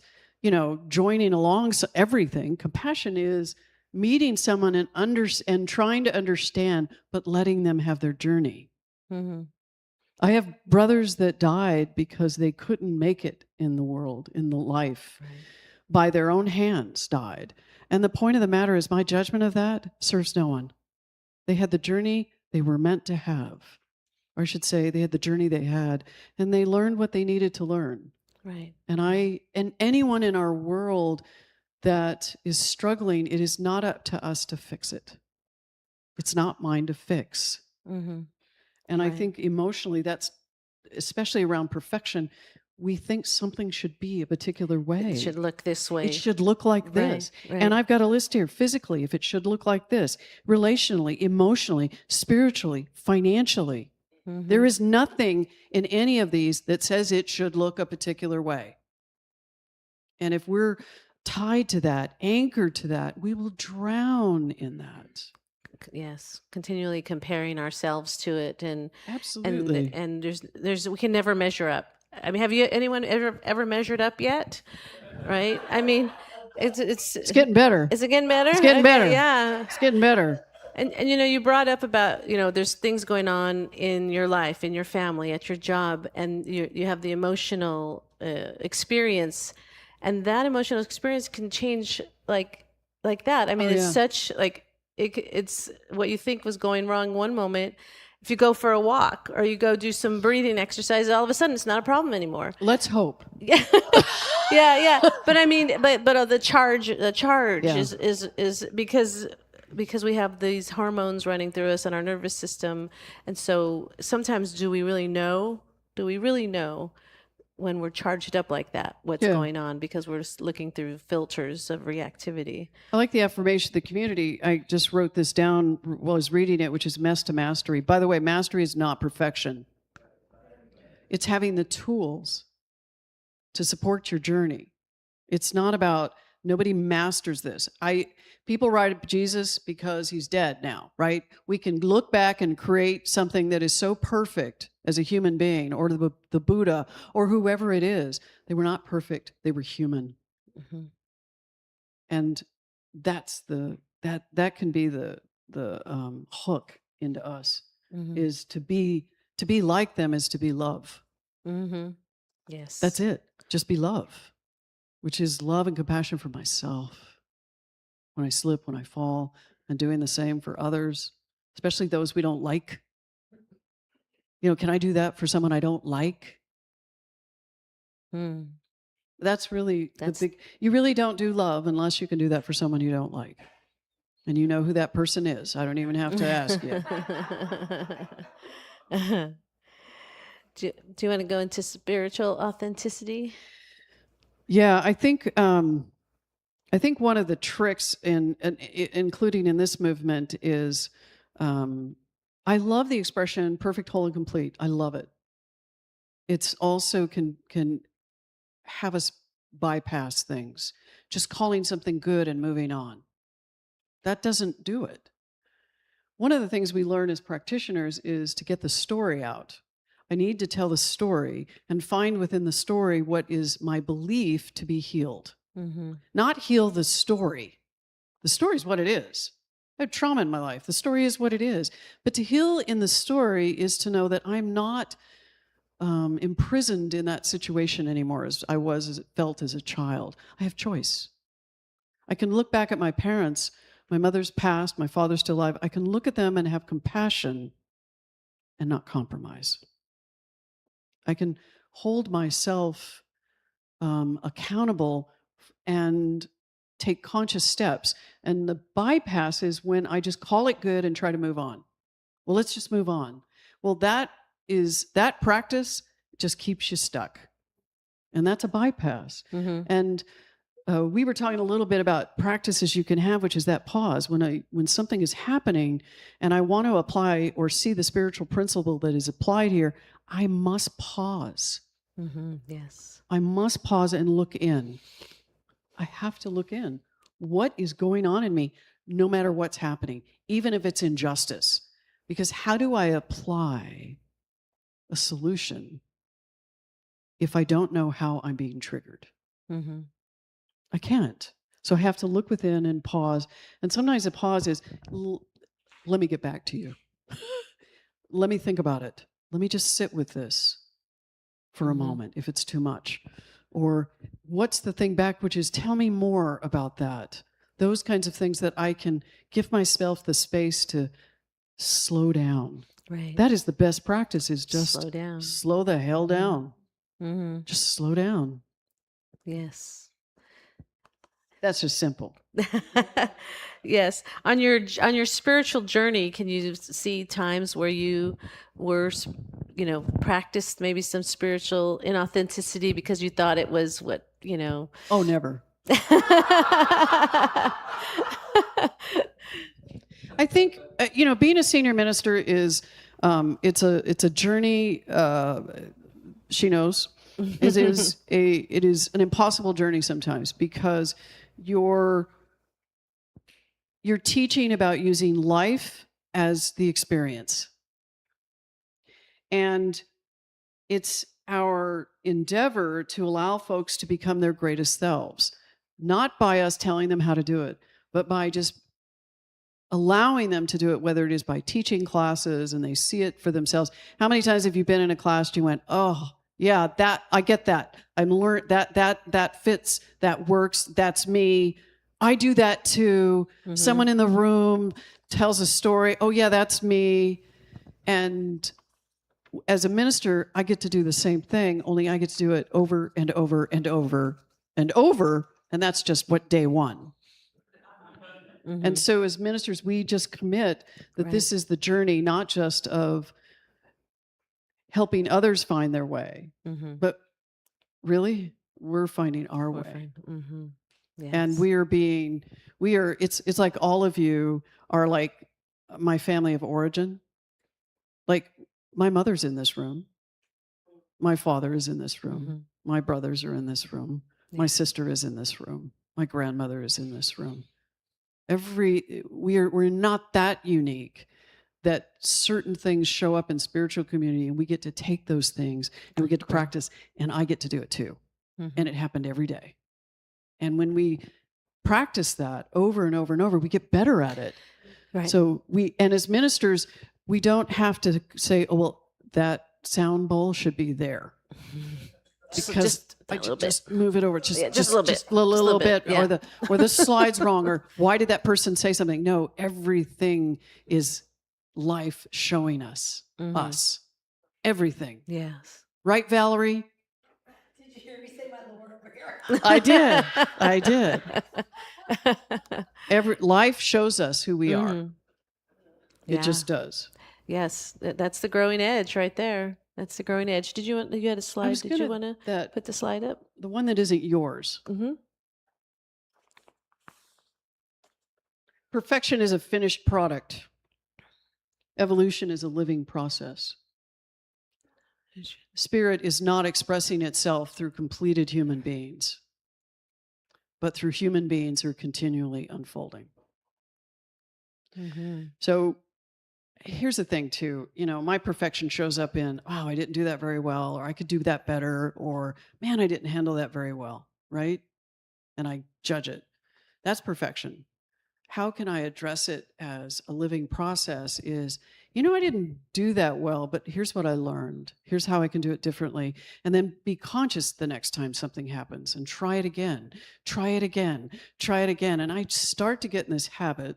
joining along everything. Compassion is meeting someone and trying to understand, but letting them have their journey. I have brothers that died because they couldn't make it in the world, in the life. Right. By their own hands died. And the point of the matter is, my judgment of that serves no one. They had the journey they were meant to have. Or I should say, they had the journey they had, and they learned what they needed to learn. Right. And anyone in our world that is struggling, it is not up to us to fix it. It's not mine to fix. And right. I think emotionally, that's, especially around perfection, we think something should be a particular way. It should look this way. It should look like this. Right. And I've got a list here, physically, if it should look like this, relationally, emotionally, spiritually, financially. There is nothing in any of these that says it should look a particular way. And if we're tied to that, anchored to that, we will drown in that. Yes, continually comparing ourselves to it, and absolutely, and there's we can never measure up. I mean, have anyone ever measured up yet? Right? I mean, it's getting better. Is it getting better? It's getting better. Yeah, it's getting better. And you brought up about, there's things going on in your life, in your family, at your job, and you have the emotional experience, and that emotional experience can change like that. I mean, it's such it's what you think was going wrong one moment. If you go for a walk or you go do some breathing exercise, all of a sudden it's not a problem anymore. Let's hope. Yeah. yeah. But I mean, but the charge is because we have these hormones running through us and our nervous system. And so sometimes do we really know when we're charged up like that, what's going on, because we're just looking through filters of reactivity. I like the affirmation of the community. I just wrote this down while I was reading it, which is mess to mastery. By the way, mastery is not perfection. It's having the tools to support your journey. It's not about, nobody masters this. People write up Jesus because he's dead now, right? We can look back and create something that is so perfect as a human being, or the Buddha, or whoever it is. They were not perfect. They were human. And that's that can be the hook into us, is to be like them is to be love. Yes. That's it. Just be love, which is love and compassion for myself. When I slip, when I fall, and doing the same for others, especially those we don't like. Can I do that for someone I don't like? That's really the big. You really don't do love unless you can do that for someone you don't like. And you know who that person is. I don't even have to ask you. Do you want to go into spiritual authenticity? Yeah, I think one of the tricks including in this movement is I love the expression perfect, whole, and complete. I love it. It's also can have us bypass things. Just calling something good and moving on. That doesn't do it. One of the things we learn as practitioners is to get the story out. I need to tell the story and find within the story what is my belief to be healed. Mm-hmm. Not heal the story. The story is what it is. I have trauma in my life. The story is what it is. But to heal in the story is to know that I'm not imprisoned in that situation anymore as I felt as a child. I have choice. I can look back at my parents. My mother's passed, my father's still alive. I can look at them and have compassion and not compromise. I can hold myself accountable and take conscious steps. And the bypass is when I just call it good and try to move on. Well, let's just move on. Well, that practice just keeps you stuck. And that's a bypass. Mm-hmm. And we were talking a little bit about practices you can have, which is that pause. When something is happening and I want to apply or see the spiritual principle that is applied here, I must pause. Mm-hmm. Yes. I must pause and look in. I have to look in. What is going on in me, no matter what's happening, even if it's injustice? Because how do I apply a solution if I don't know how I'm being triggered? Mm-hmm. I can't. So I have to look within and pause. And sometimes the pause is, let me get back to you. Let me think about it. Let me just sit with this for a moment if it's too much. Or what's the thing back, which is tell me more about that. Those kinds of things that I can give myself the space to slow down. Right. That is the best practice, is just slow down. Slow the hell down. Mm-hmm. Just slow down. Yes. That's just simple. Yes. On your spiritual journey, can you see times where you were, practiced maybe some spiritual inauthenticity because you thought it was what, Oh, never. I think, being a senior minister is, it's a journey, she knows. It is an impossible journey sometimes because you're teaching about using life as the experience. And it's our endeavor to allow folks to become their greatest selves, not by us telling them how to do it, but by just allowing them to do it, whether it is by teaching classes and they see it for themselves. How many times have you been in a class and you went, oh, yeah, that I get that. I'm learned that fits, that works, that's me. I do that too. Mm-hmm. Someone in the room tells a story. Oh yeah, that's me. And as a minister, I get to do the same thing, only I get to do it over and over and over and over. And that's just what day one. Mm-hmm. And so as ministers, we just commit that this is the journey, not just of helping others find their way, but really we're finding our way. Mm-hmm. Yes. And it's like all of you are like my family of origin. Like my mother's in this room. My father is in this room. Mm-hmm. My brothers are in this room. Yeah. My sister is in this room. My grandmother is in this room. We're not that unique that certain things show up in spiritual community and we get to take those things and we get to practice, and I get to do it too. Mm-hmm. And it happened every day. And when we practice that over and over and over, we get better at it. Right. So and as ministers, we don't have to say, oh, well, that sound bowl should be there. Because just move it over, just a little bit, yeah. or the slide's wrong, or why did that person say something? No, everything is life showing us, us, everything. Yes. Right, Valerie? Did you hear me say my Lord over here? I did. Life shows us who we are. It just does. Yes, that's the growing edge right there. That's the growing edge. Did you want? You had a slide. was Did you gonna- want to that put the slide up? the one that isn't yours. Mm-hmm. Perfection is a finished product. Evolution is a living process. Spirit is not expressing itself through completed human beings, but through human beings who are continually unfolding. Mm-hmm. So here's the thing too, my perfection shows up in, oh, I didn't do that very well, or I could do that better, or man, I didn't handle that very well, right? And I judge it. That's perfection. How can I address it as a living process is, I didn't do that well, but here's what I learned. Here's how I can do it differently. And then be conscious the next time something happens and try it again, try it again, try it again. And I start to get in this habit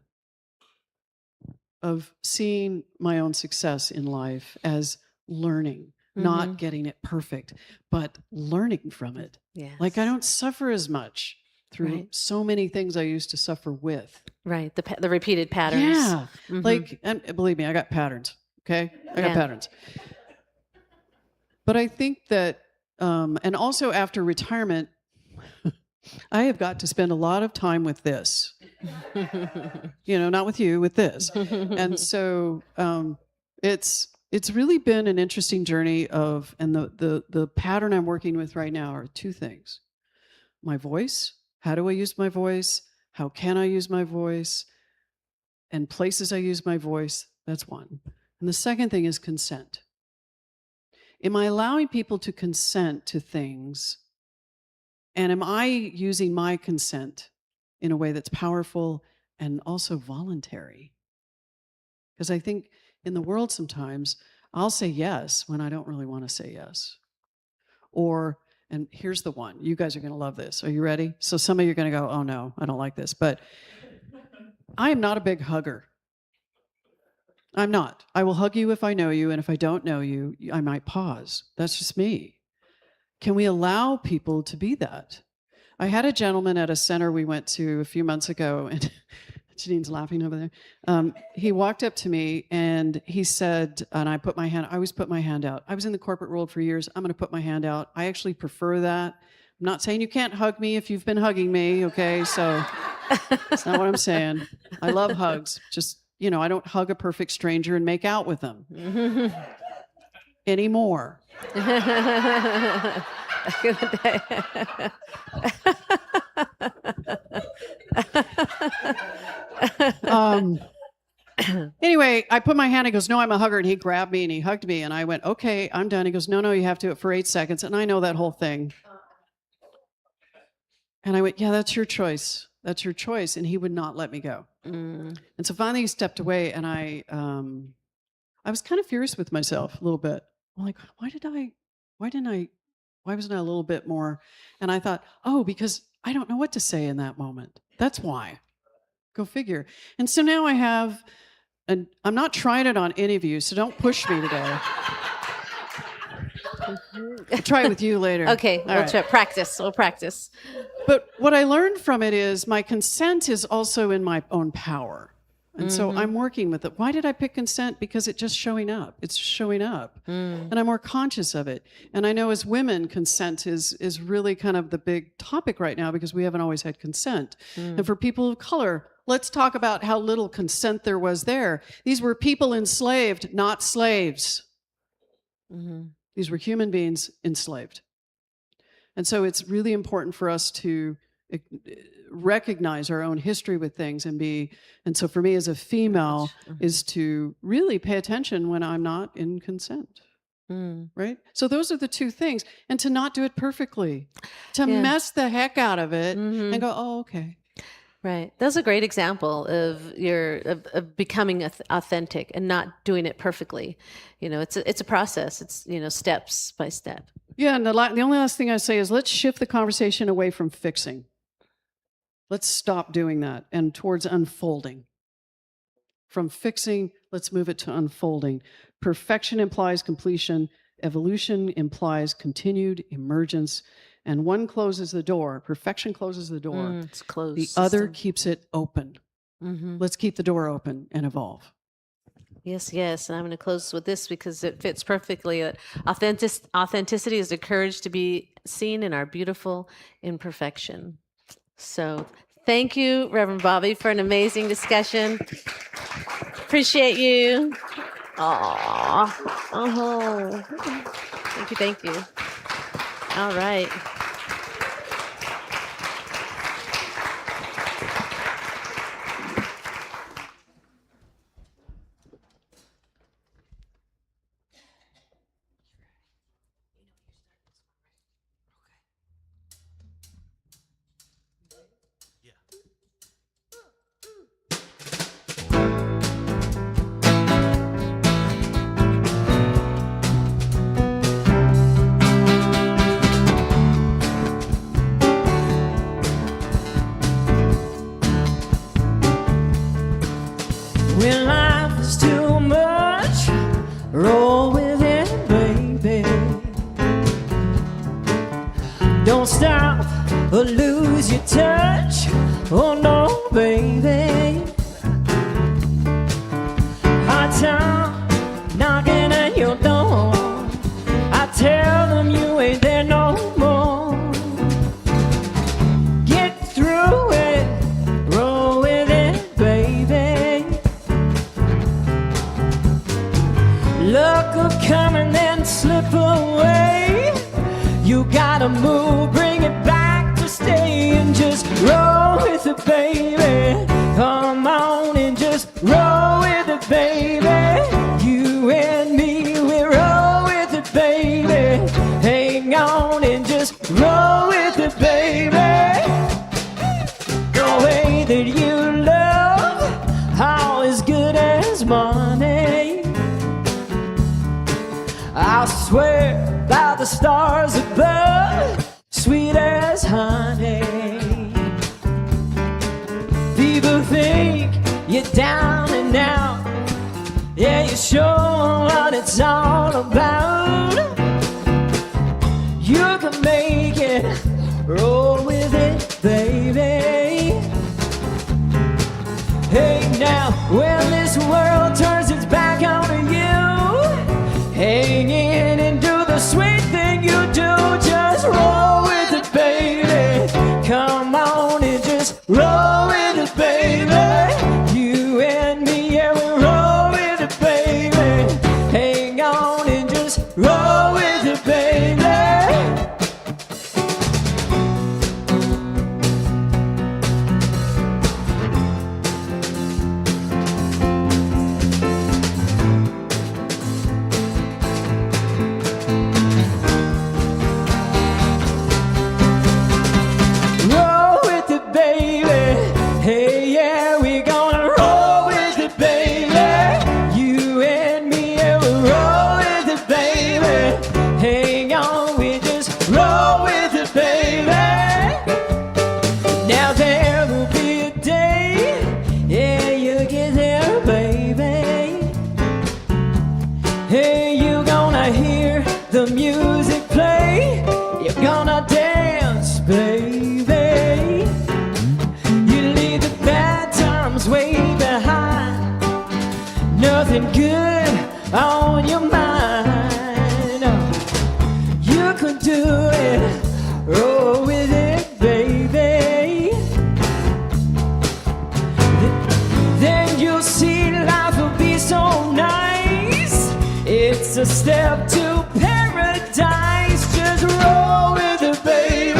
of seeing my own success in life as learning, not getting it perfect, but learning from it. Yes. Like I don't suffer as much through Right. so many things I used to suffer with. Right. The repeated patterns. Yeah. Mhm. Like, and believe me, I got patterns. Okay. I got Yeah. patterns. But I think that, and also after retirement, I have got to spend a lot of time with this, not with you, with this. And so it's really been an interesting journey of, and the pattern I'm working with right now are two things. My voice. How do I use my voice? How can I use my voice? And places I use my voice. That's one. And the second thing is consent. Am I allowing people to consent to things? And am I using my consent in a way that's powerful and also voluntary? Because I think in the world sometimes I'll say yes when I don't really want to say yes. Or, and here's the one. You guys are going to love this. Are you ready? So some of you are going to go, oh no, I don't like this. But I am not a big hugger. I'm not. I will hug you if I know you. And if I don't know you, I might pause. That's just me. Can we allow people to be that? I had a gentleman at a center we went to a few months ago, and Janine's laughing over there. He walked up to me and he said, and I always put my hand out. I was in the corporate world for years. I'm going to put my hand out. I actually prefer that. I'm not saying you can't hug me if you've been hugging me, okay? So that's not what I'm saying. I love hugs. Just, I don't hug a perfect stranger and make out with them anymore. Anyway, I put my hand, he goes, no, I'm a hugger. And he grabbed me and he hugged me. And I went, okay, I'm done. He goes, no, you have to do it for 8 seconds. And I know that whole thing. And I went, yeah, that's your choice. That's your choice. And he would not let me go. And so finally he stepped away, and I was kind of furious with myself a little bit. I'm like, why wasn't I a little bit more? And I thought, oh, because I don't know what to say in that moment. That's why. Go figure. And so now I have, and I'm not trying it on any of you, so don't push me today. I'll try it with you later. Okay, All we'll right. try. Practice. We'll practice. But what I learned from it is my consent is also in my own power. And so I'm working with it. Why did I pick consent? Because it's just showing up. It's showing up. And I'm more conscious of it. And I know as women, consent is really kind of the big topic right now because we haven't always had consent. And for people of color, let's talk about how little consent there was there. These were people enslaved, not slaves. These were human beings enslaved. And so it's really important for us to recognize our own history with things and so for me as a female is to really pay attention when I'm not in consent. Right? So those are the two things. And to not do it perfectly, to mess the heck out of it and go, oh, okay. Right. That's a great example of of becoming authentic and not doing it perfectly. It's a process. It's, steps by step. Yeah. And the only last thing I say is let's shift the conversation away from fixing. Let's stop doing that and towards unfolding. From fixing, let's move it to unfolding. Perfection implies completion. Evolution implies continued emergence. And one closes the door. Perfection closes the door. It's closed. The other keeps it open. Let's keep the door open and evolve. Yes, yes. And I'm going to close with this because it fits perfectly. Authenticity is the courage to be seen in our beautiful imperfection. So thank you, Reverend Bobby, for an amazing discussion. Appreciate you. Aww. Oh. Thank you, thank you. All right. When life is too much, roll with it, baby. Don't stop or lose your touch. Oh no, baby. Hard time knocking at your door. I tell them you ain't there no more. Get through it, roll with it, baby. Luck will come and then slip away. You gotta move, bring it back to stay, and just roll with it, baby. Come on and just roll with it, baby. You and me, we roll with it, baby. Hang on and just roll with it, baby. The way that you love, all as good as money. I swear by the stars above, sweet as honey. People think you're down and out. Yeah, you're sure what it's all about. You can make it, roll with it, baby. Hey now, when this world turns its back on you, hang in and do the sweet thing you do. Just roll with it, baby. Come on and just roll with it, baby. You and me, yeah, we roll with it, baby. Hang on and just roll with it, baby. Roll with it, baby. Hey, yeah, we're gonna roll with it, baby. You and me, yeah, we roll with it, baby. Hang on, we just roll with it, baby. Now there will be a day, yeah, you get there, baby. Hey, you're gonna hear the music play. You're gonna dance, baby. You leave the bad times way behind. Nothing good on your mind. You can do it, roll with it, baby. Then you'll see life will be so nice. It's a step to paradise. Just roll with it, baby.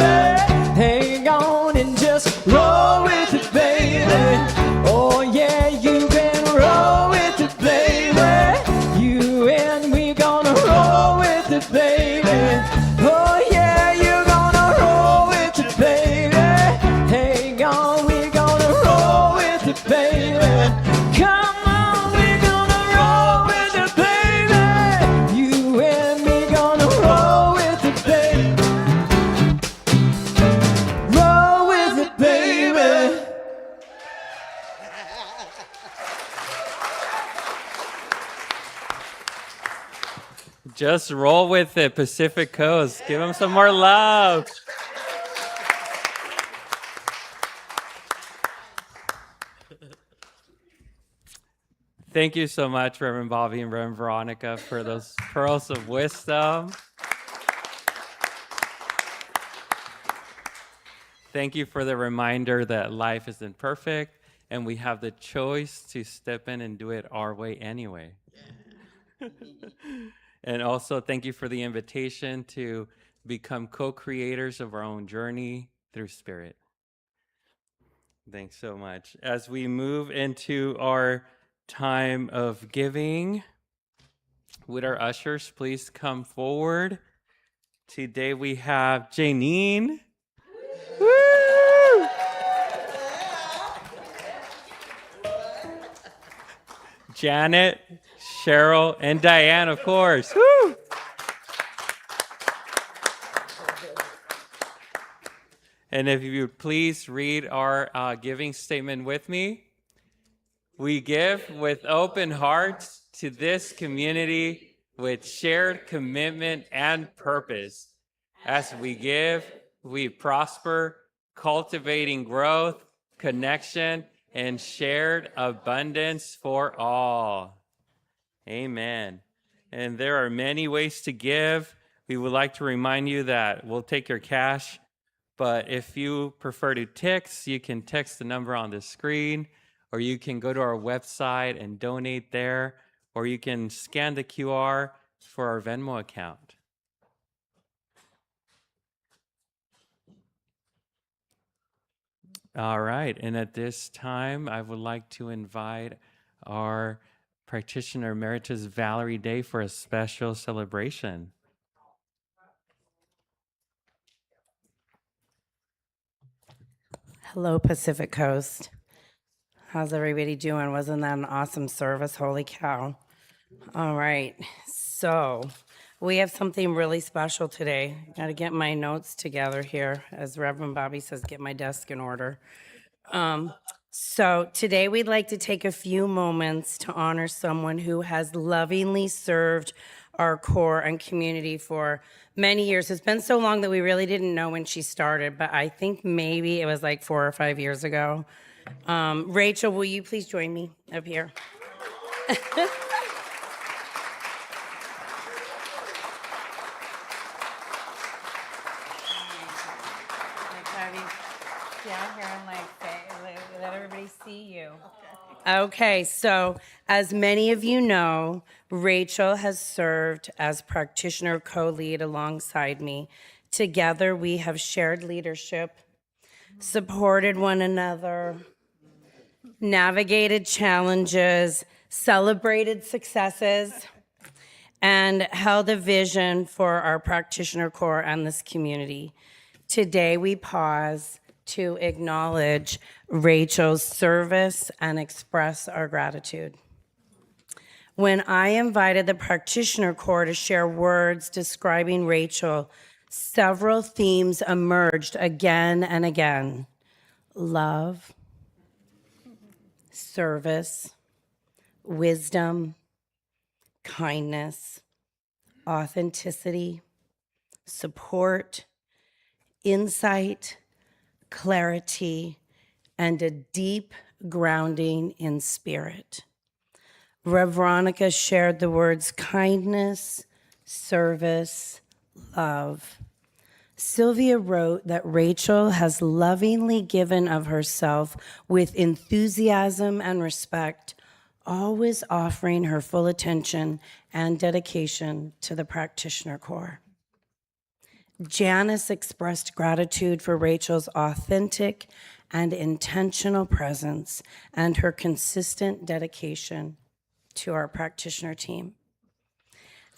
Hang on and just roll with it, baby. Oh yeah, you can roll with it, baby. You and me gonna roll with it, baby. Oh yeah, you're gonna roll with it, baby. Hang on, we're gonna roll with it, baby. Come on, we're gonna roll with it, baby. You and me gonna roll with it, baby. Roll with it, baby. Just roll with it, Pacific Coast. Give them some more love. Thank you so much, Reverend Bobby and Reverend Veronica, for those pearls of wisdom. Thank you for the reminder that life isn't perfect and we have the choice to step in and do it our way anyway. And also thank you for the invitation to become co-creators of our own journey through Spirit. Thanks so much. As we move into our time of giving, would our ushers please come forward? Today we have Janine. Woo! Janet, Cheryl, and Diane, of course. Woo! And if you would please read our giving statement with me. We give with open hearts to this community with shared commitment and purpose. As we give, we prosper, cultivating growth, connection, and shared abundance for all. Amen. And there are many ways to give. We would like to remind you that we'll take your cash, but if you prefer to text, you can text the number on the screen, or you can go to our website and donate there, or you can scan the QR for our Venmo account. All right, and at this time, I would like to invite our practitioner emeritus Valerie Day for a special celebration. Hello, Pacific Coast. How's everybody doing? Wasn't that an awesome service? Holy cow. All right, so we have something really special today. Got to get my notes together here. As Reverend Bobby says, get my desk in order. So today we'd like to take a few moments to honor someone who has lovingly served our core and community for many years. It's been so long that we really didn't know when she started, but I think maybe it was like 4 or 5 years ago. Rachel, will you please join me up here? Down here and let everybody see you. Okay, so as many of you know, Rachel has served as practitioner co-lead alongside me. Together, we have shared leadership, supported one another, navigated challenges, celebrated successes, and held a vision for our practitioner core and this community. Today, we pause to acknowledge Rachel's service and express our gratitude. When I invited the practitioner core to share words describing Rachel, several themes emerged again and again: love, service, wisdom, kindness, authenticity, support, insight, clarity, and a deep grounding in spirit. Rev Veronica shared the words kindness, service, love. Sylvia wrote that Rachel has lovingly given of herself with enthusiasm and respect, always offering her full attention and dedication to the practitioner core. Janice expressed gratitude for Rachel's authentic and intentional presence and her consistent dedication to our practitioner team.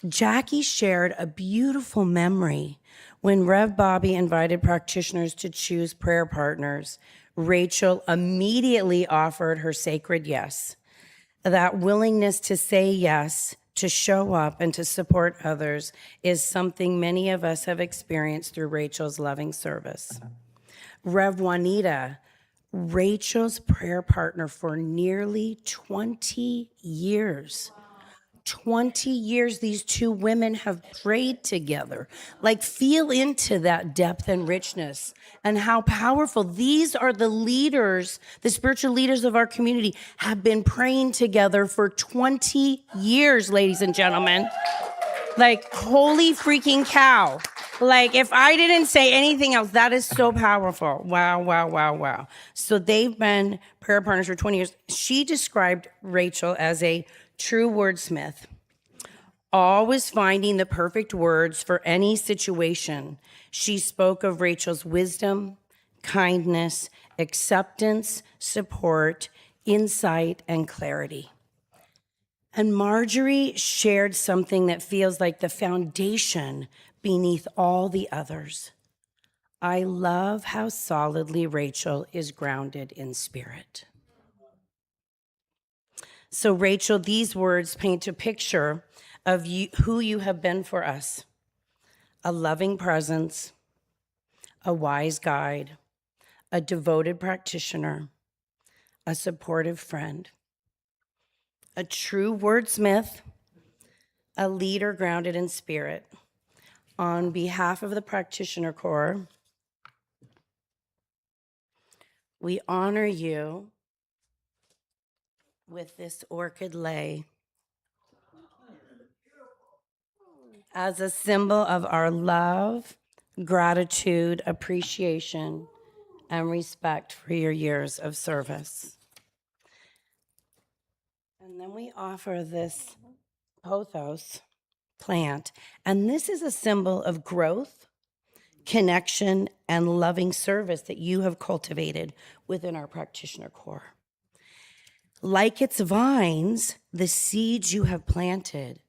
Jackie shared a beautiful memory when Rev Bobby invited practitioners to choose prayer partners. Rachel immediately offered her sacred yes. That willingness to say yes, to show up and to support others is something many of us have experienced through Rachel's loving service. Rev Juanita, Rachel's prayer partner for nearly 20 years, 20 years these two women have prayed together. Like, feel into that depth and richness and how powerful. These are the leaders, the spiritual leaders of our community have been praying together for 20 years, ladies and gentlemen. Like, holy freaking cow. Like, if I didn't say anything else, that is so powerful. Wow, wow, wow, wow. So they've been prayer partners for 20 years. She described Rachel as a true wordsmith, always finding the perfect words for any situation. She spoke of Rachel's wisdom, kindness, acceptance, support, insight, and clarity. And Marjorie shared something that feels like the foundation beneath all the others. I love how solidly Rachel is grounded in spirit. So, Rachel, these words paint a picture of you, who you have been for us: a loving presence, a wise guide, a devoted practitioner, a supportive friend, a true wordsmith, a leader grounded in spirit. On behalf of the Practitioner Corps, we honor you with this orchid lei as a symbol of our love, gratitude, appreciation, and respect for your years of service. And then we offer this pothos plant, and this is a symbol of growth, connection, and loving service that you have cultivated within our Practitioner Corps. Like its vines, the seeds you have planted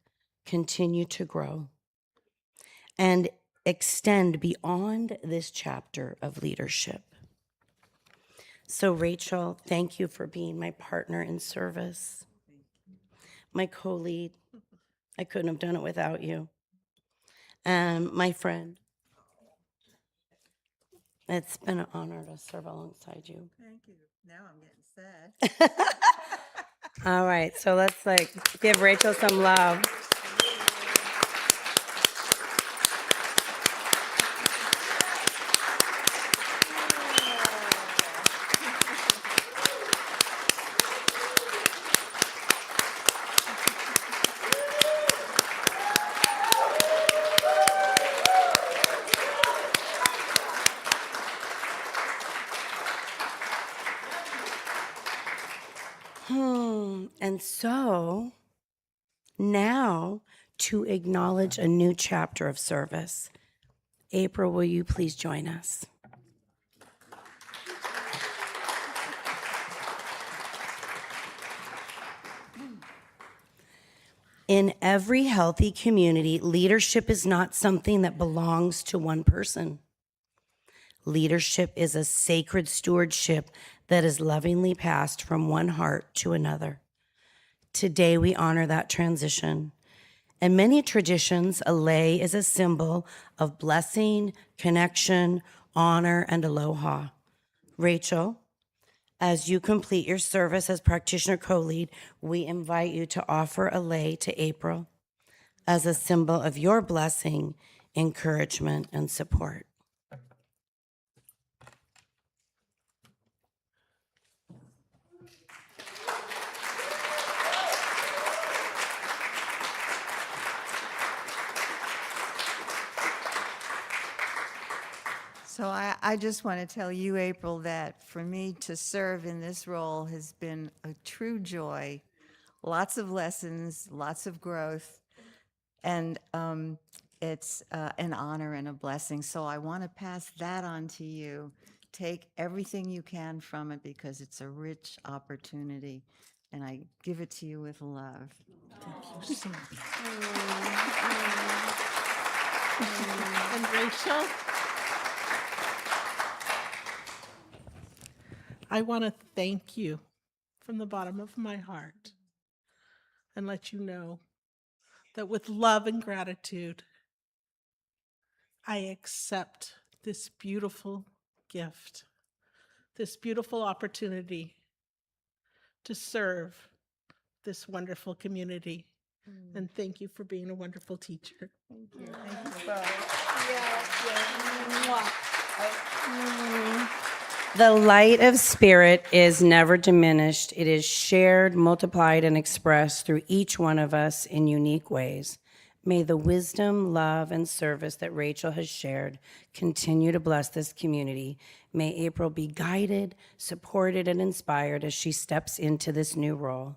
continue to grow and extend beyond this chapter of leadership. So, Rachel, thank you for being my partner in service, my co-lead. I couldn't have done it without you. And my friend. It's been an honor to serve alongside you. Thank you. Now I'm getting sad. All right, so let's give Rachel some love. And so now to acknowledge a new chapter of service. April, will you please join us? In every healthy community, leadership is not something that belongs to one person. Leadership is a sacred stewardship that is lovingly passed from one heart to another. Today, we honor that transition. In many traditions, a lei is a symbol of blessing, connection, honor, and aloha. Rachel, as you complete your service as practitioner co-lead, we invite you to offer a lei to April as a symbol of your blessing, encouragement, and support. So I just want to tell you, April, that for me to serve in this role has been a true joy. Lots of lessons, lots of growth, and it's an honor and a blessing. So I want to pass that on to you. Take everything you can from it because it's a rich opportunity, and I give it to you with love. Thank you so much. And Rachel, I want to thank you from the bottom of my heart and let you know that with love and gratitude, I accept this beautiful gift, this beautiful opportunity to serve this wonderful community And thank you for being a wonderful teacher. Thank you. Thank you both. The light of spirit is never diminished. It is shared, multiplied, and expressed through each one of us in unique ways. May the wisdom, love, and service that Rachel has shared continue to bless this community. May April be guided, supported, and inspired as she steps into this new role.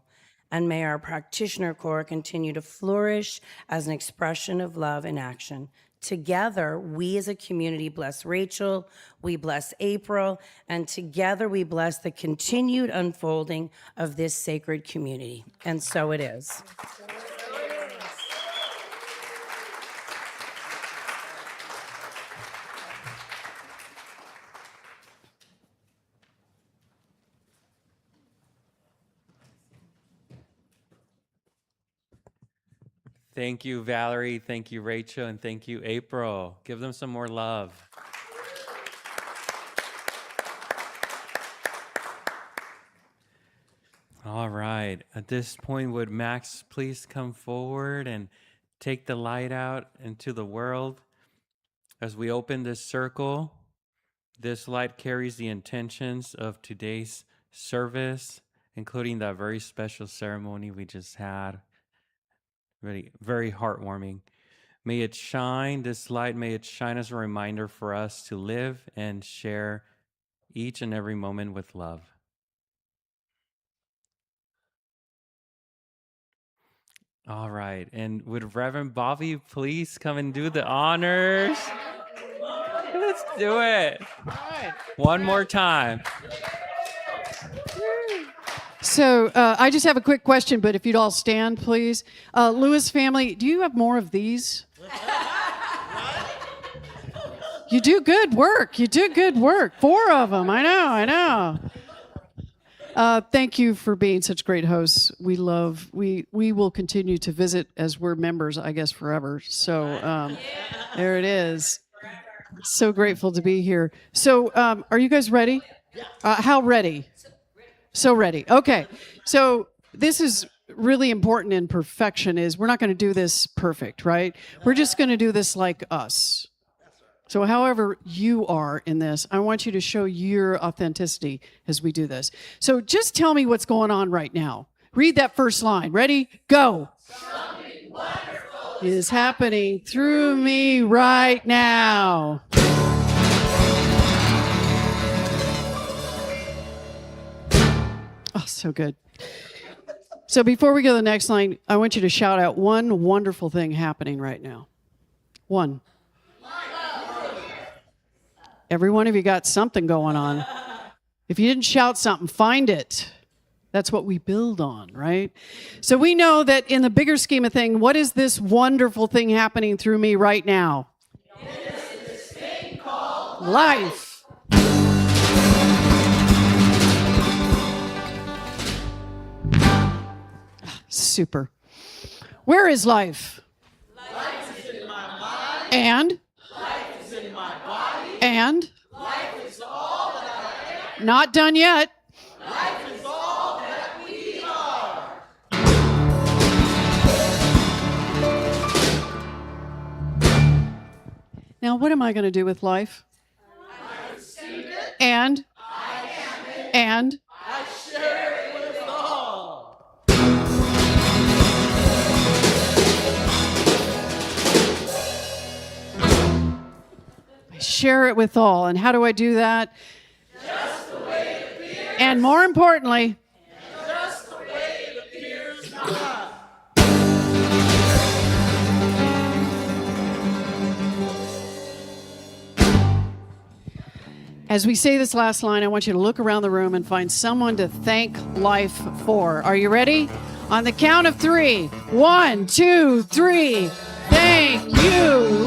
And may our practitioner corps continue to flourish as an expression of love in action. Together, we as a community bless Rachel, we bless April, and together we bless the continued unfolding of this sacred community. And so it is. Thank you, Valerie. Thank you, Rachel. And thank you, April. Give them some more love. All right. At this point, would Max please come forward and take the light out into the world? As we open this circle, this light carries the intentions of today's service, including that very special ceremony we just had. Really, very heartwarming. May it shine, this light, may it shine as a reminder for us to live and share each and every moment with love. All right, and would Reverend Bobby please come and do the honors? Let's do it. One more time. So I just have a quick question, but if you'd all stand, please. Lewis family, do you have more of these? You do good work. You do good work. 4 of them. I know. Thank you for being such great hosts. We will continue to visit as we're members, I guess, forever. So there it is. So grateful to be here. So are you guys ready? How ready? So ready. Okay. So this is really important in perfection is we're not going to do this perfect, right? We're just going to do this like us. So however you are in this, I want you to show your authenticity as we do this. So just tell me what's going on right now. Read that first line. Ready? Go. Something wonderful is happening through me right now. Oh, so good. So before we go to the next line, I want you to shout out one wonderful thing happening right now. One. Every one of you got something going on. If you didn't shout something, find it. That's what we build on, right? So we know that in the bigger scheme of things, what is this wonderful thing happening through me right now? It's this thing called life. Super. Where is life? Life is in my mind. And? Life is in my body. And? Life is all that I am. Not done yet. Life is all that we are. Now, what am I going to do with life? I receive it. And? I am it. And? I share it with all. Share it with all. And how do I do that? Just the way it appears. And more importantly, just the way it appears God. As we say this last line, I want you to look around the room and find someone to thank life for. Are you ready? On the count of 3. 1, 2, 3. Thank you,